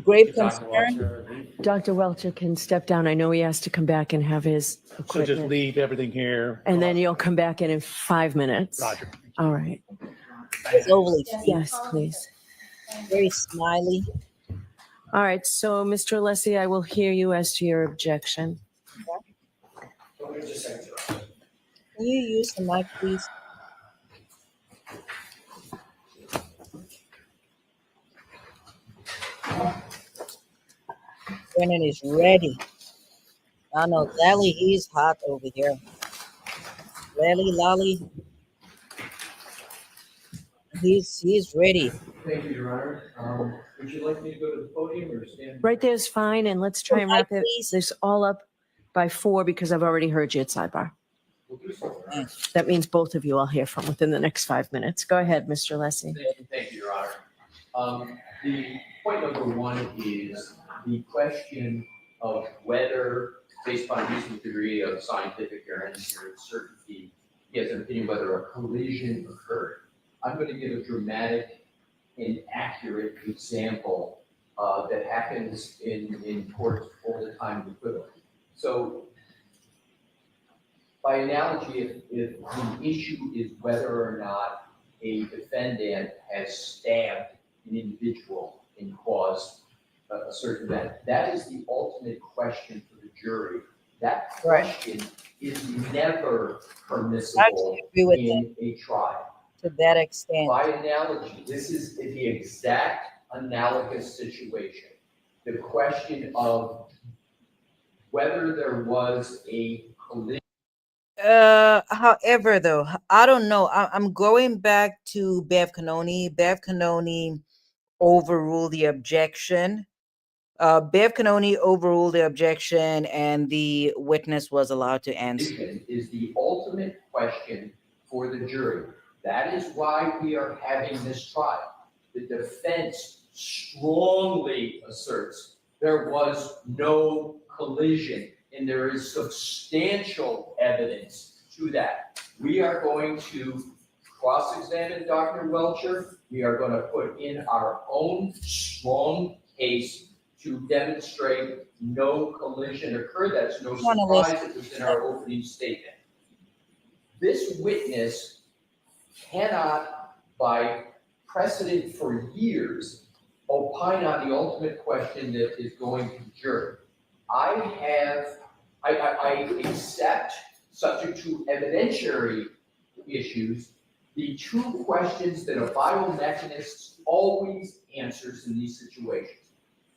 Grave concern. Dr. Welcher can step down. I know he has to come back and have his So just equipment. leave everything here. And then you'll come back in 5 minutes. Roger. All right. It's overly cute, Yes, please. very smiley. All right. So, Mr. Alessi, I will hear you as to your objection. Can you use the mic, please? Brennan is ready. I know Lally, he's hot over here. Lally, he's ready. Thank you, Your Honor. Would you like me to go to the podium or stand? Right there's fine, and let's try and wrap it, this all up by 4 because I've already heard you at sidebar. We'll do so, Your Honor. That means both of you I'll hear from within the next 5 minutes. Go ahead, Mr. Lessie. Thank you, Your Honor. The point number 1 is the question of whether, based upon a reasonable degree of scientific or engineering certainty, he has an opinion whether a collision occurred. I'm going to give a dramatic and accurate example that happens in courts all the time with equivalent. So, by analogy, if the issue is whether or not a defendant has stabbed an individual and caused a certain event, that is the ultimate question for the jury. That question is never permissible in a trial. To that extent. By analogy, this is the exact analogous situation. The question of whether there was a collision. However, though, I don't know. I'm going back to Bev Canoni. Bev Canoni overruled the objection. Bev Canoni overruled the objection, and the witness was allowed to answer. Is the ultimate question for the jury. That is why we are having this trial. The defense strongly asserts there was no collision, and there is substantial evidence to that. We are going to cross-examine Dr. Welcher. We are going to put in our own strong case to demonstrate no collision occurred. That's no surprise. It was in our opening statement. This witness cannot, by precedent for years, opine on the ultimate question that is going to the jury. I accept, subject to evidentiary issues, the 2 questions that a biomechanist always answers in these situations.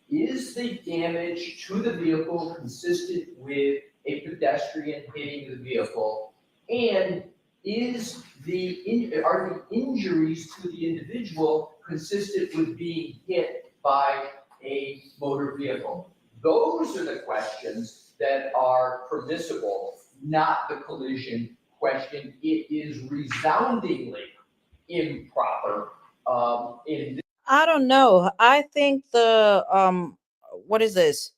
Is the damage to the vehicle consistent with a pedestrian hitting the vehicle? And are the injuries to the individual consistent with being hit by a motor vehicle? Those are the questions that are permissible, not the collision question. It is resoundingly improper in this. I don't know. I think what is this?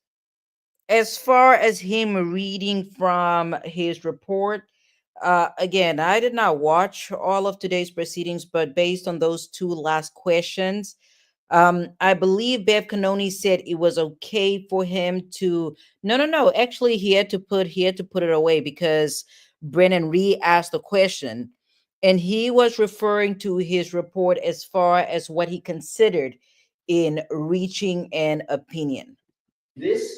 As far as him reading from his report, again, I did not watch all of today's proceedings, but based on those 2 last questions, I believe Bev Canoni said it was okay for him to. No. Actually, he had to put it away because Brennan re-asked the question, and he was referring to his report as far as what he considered in reaching an opinion. This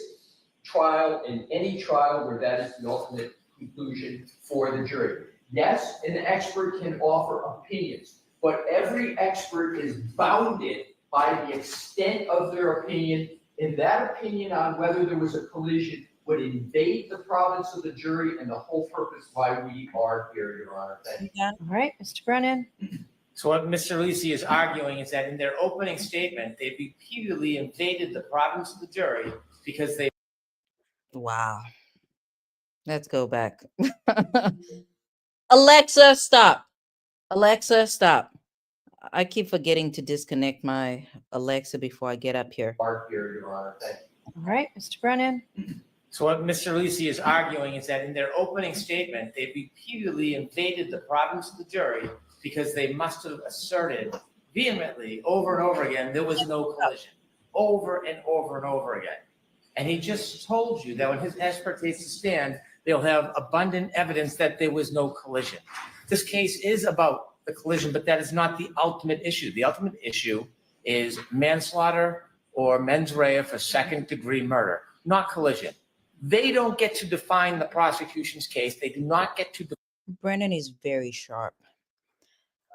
trial and any trial where that is the ultimate conclusion for the jury. Yes, an expert can offer opinions, but every expert is bounded by the extent of their opinion, and that opinion on whether there was a collision would invade the province of the jury and the whole purpose why we are here, Your Honor. Thank you. All right, Mr. Brennan. So what Mr. Lisi is arguing is that in their opening statement, they repeatedly invaded the province of the jury because they. Wow. Let's go back. Alexa, stop. Alexa, stop. I keep forgetting to disconnect my Alexa before I get up here. Are here, Your Honor. Thank you. All right, Mr. Brennan. So what Mr. Lisi is arguing is that in their opening statement, they repeatedly invaded the province of the jury because they must have asserted vehemently over and over again there was no collision, over and over and over again. And he just told you that when his expert takes a stand, they'll have abundant evidence that there was no collision. This case is about the collision, but that is not the ultimate issue. The ultimate issue is manslaughter or mens rea for second-degree murder, not collision. They don't get to define the prosecution's case. They do not get to. Brennan is very sharp.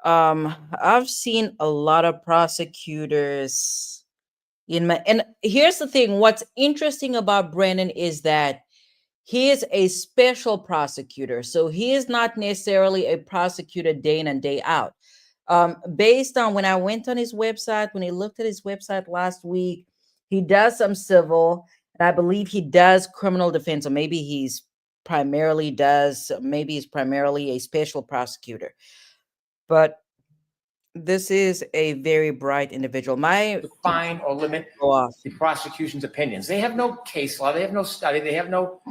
I've seen a lot of prosecutors and here's the thing. What's interesting about Brennan is that he is a special prosecutor. So he is not necessarily a prosecutor day in and day out. Based on when I went on his website, when he looked at his website last week, he does some civil, and I believe he does criminal defense, or maybe he's primarily a special prosecutor. But this is a very bright individual. My define or limit the prosecution's opinions. They have no case law, they have no study, they have no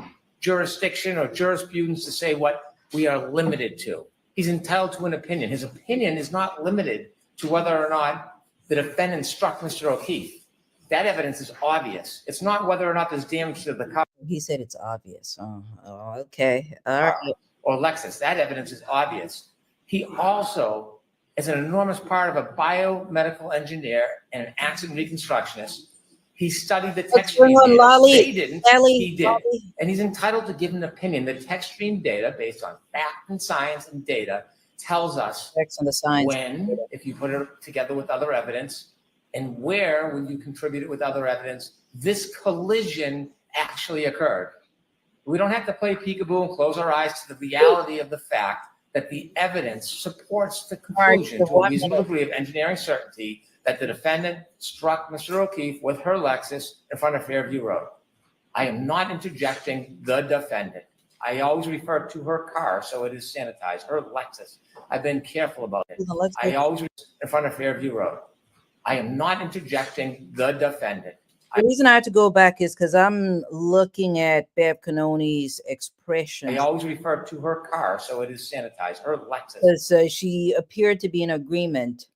jurisdiction or jurisprudence to say what we are limited to. He's entitled to an opinion. His opinion is not limited to whether or not the defendant struck Mr. O'Keefe. That evidence is obvious. It's not whether or not there's damage to the car. He said it's obvious. Oh, okay. All right. Or Lexus. That evidence is obvious. He also is an enormous part of a biomedical engineer and an accident reconstructionist. He studied the text stream data. They didn't. He did. And he's entitled to give an opinion. The text stream data, based on fact and science and data, tells us when, if you put it together with other evidence, and where, when you contribute it with other evidence, this collision actually occurred. We don't have to play peekaboo and close our eyes to the reality of the fact that the evidence supports the conclusion to a reasonable degree of engineering certainty that the defendant struck Mr. O'Keefe with her Lexus in front of Fairview Road. I am not interjecting the defendant. I always refer to her car, so it is sanitized, her Lexus. I've been careful about it. I always in front of Fairview Road. I am not interjecting the defendant. The reason I have to go back is because I'm looking at Bev Canoni's expression. I always refer to her car, so it is sanitized, her Lexus. Because she appeared to be in agreement.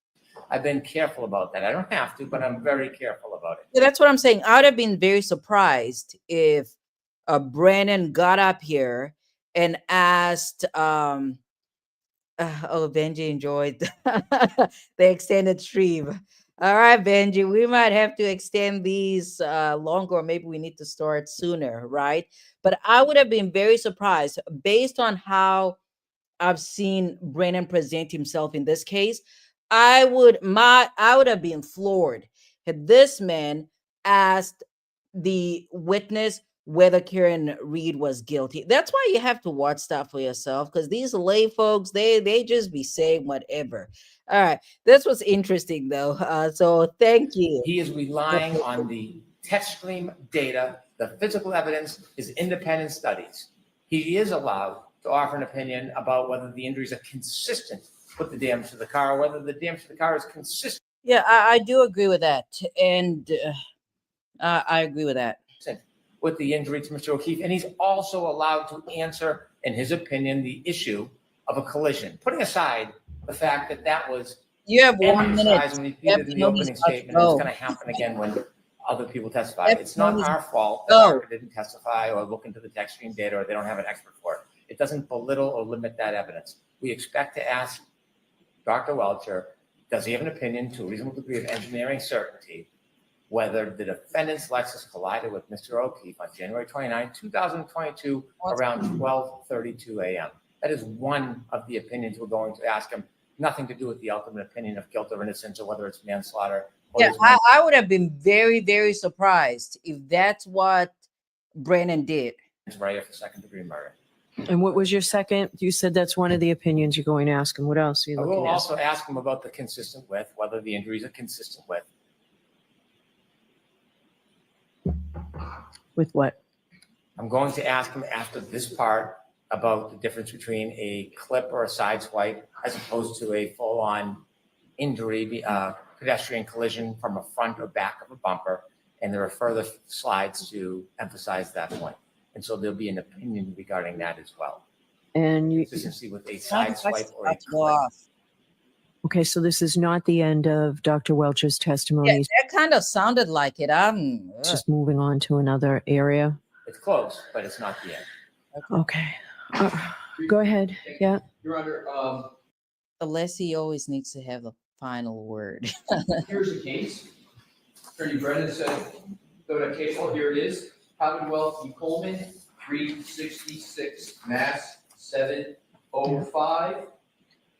I've been careful about that. I don't have to, but I'm very careful about it. Yeah, that's what I'm saying. I would have been very surprised if Brandon got up here and asked, Benji enjoyed the extended stream. All right, Benji, we might have to extend these longer, or maybe we need to start sooner, right? But I would have been very surprised based on how I've seen Brandon present himself in this case. I would have been floored had this man asked the witness whether Karen Reed was guilty. That's why you have to watch stuff for yourself, because these lay folks, they just be saying whatever. All right, this was interesting though. So thank you. He is relying on the text stream data, the physical evidence, his independent studies. He is allowed to offer an opinion about whether the injuries are consistent with the damage to the car, or whether the damage to the car is consistent. Yeah, I do agree with that. And I agree with that. With the injury to Mr. O'Keefe. And he's also allowed to answer, in his opinion, the issue of a collision. Putting aside the fact that that was you have 1 minute when he pleaded in the opening statement, it's going to happen again when other people testify. It's not our fault that Parker didn't testify or look into the text stream data, or they don't have an expert for it. It doesn't belittle or limit that evidence. We expect to ask Dr. Welcher, does he have an opinion to a reasonable degree of engineering certainty whether the defendant's Lexus collided with Mr. O'Keefe on January 29, 2022, around 12:32 a.m. That is one of the opinions we're going to ask him. Nothing to do with the ultimate opinion of guilt or innocence, or whether it's manslaughter. Yeah, I would have been very, very surprised if that's what Brandon did. It's right for second-degree murder. And what was your second? You said that's one of the opinions you're going to ask him. What else are you looking at? I will also ask him about the consistent with, whether the injuries are consistent with. With what? I'm going to ask him after this part about the difference between a clip or a side swipe as opposed to a full-on injury, pedestrian collision from a front or back of a bumper. And there are further slides to emphasize that point. And so there'll be an opinion regarding that as well. And you consistency with a side swipe or a clip. Okay, so this is not the end of Dr. Welcher's testimony. Yeah, that kind of sounded like it. Just moving on to another area. It's close, but it's not the end. Okay. Go ahead. Yeah. Your Honor, Alessi always needs to have the final word. here's the case. Attorney Brennan said, go to case, oh, here it is. Commonwealth v. Coleman, 366 Mass 705.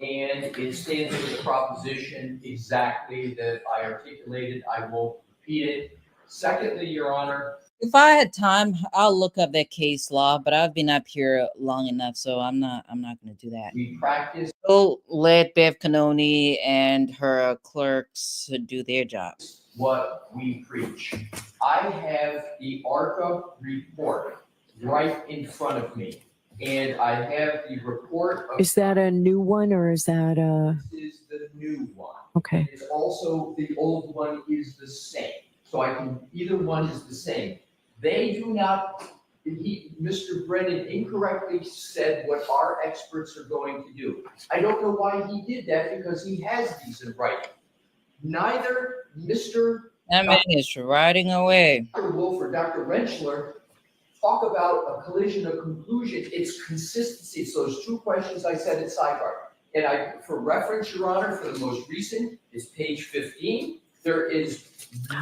And it stands for the proposition exactly that I articulated. I won't repeat it. Secondly, Your Honor, If I had time, I'll look up that case law, but I've been up here long enough, so I'm not going to do that. We practice We'll let Bev Canoni and her clerks do their job. what we preach. I have the ARCA report right in front of me, and I have the report of. Is that a new one or is that This is the new one. okay? It's also, the old one is the same. So either one is the same. They do not, Mr. Brennan incorrectly said what our experts are going to do. I don't know why he did that because he has these in writing. Neither Mr. That man is riding away. Dr. Wolf or Dr. Rentschler talk about a collision, a conclusion. It's consistency. So those two questions I said in sidebar. And for reference, Your Honor, for the most recent is page 15. There is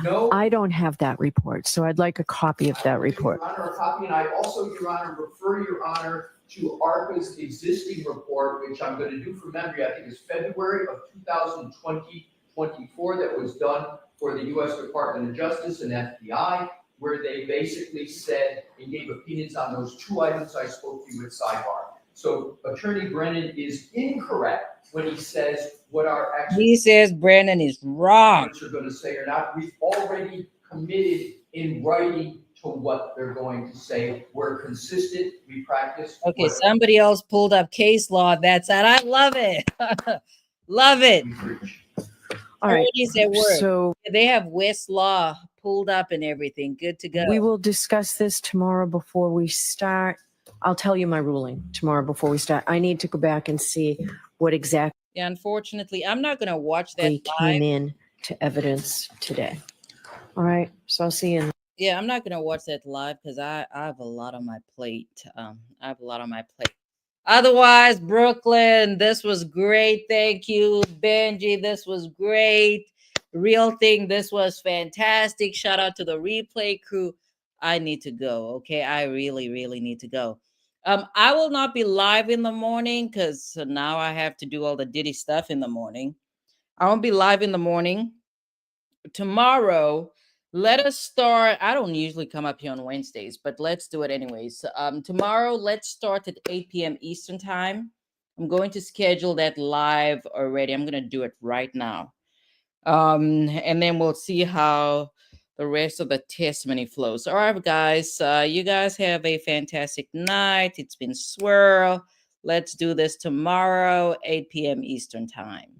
no. I don't have that report, so I'd like a copy of that report. Your Honor, a copy, and I also, Your Honor, refer Your Honor to ARCA's existing report, which I'm going to do from memory. I think is February of 2024 that was done for the U.S. Department of Justice and FBI, where they basically said and gave opinions on those two items I spoke to you at sidebar. So Attorney Brennan is incorrect when he says what our experts. He says Brennan is wrong. Are going to say or not. We've already committed in writing to what they're going to say. We're consistent. We practice. Okay, somebody else pulled up case law. That's it. I love it. Love it. All right. So they have Westlaw pulled up and everything. Good to go. We will discuss this tomorrow before we start. I'll tell you my ruling tomorrow before we start. I need to go back and see what exactly. Yeah, unfortunately, I'm not going to watch that live. Came in to evidence today. All right. So I'll see you. Yeah, I'm not going to watch that live because I have a lot on my plate. Otherwise, Brooklyn, this was great. Thank you. Benji, this was great. Real thing, this was fantastic. Shout out to the replay crew. I need to go. Okay, I really, really need to go. I will not be live in the morning because now I have to do all the Diddy stuff in the morning. I won't be live in the morning. Tomorrow, let us start. I don't usually come up here on Wednesdays, but let's do it anyways. Tomorrow, let's start at 8 p.m. Eastern time. I'm going to schedule that live already. I'm going to do it right now. And then we'll see how the rest of the testimony flows. All right, guys. You guys have a fantastic night. It's been Swirl. Let's do this tomorrow, 8 p.m. Eastern time.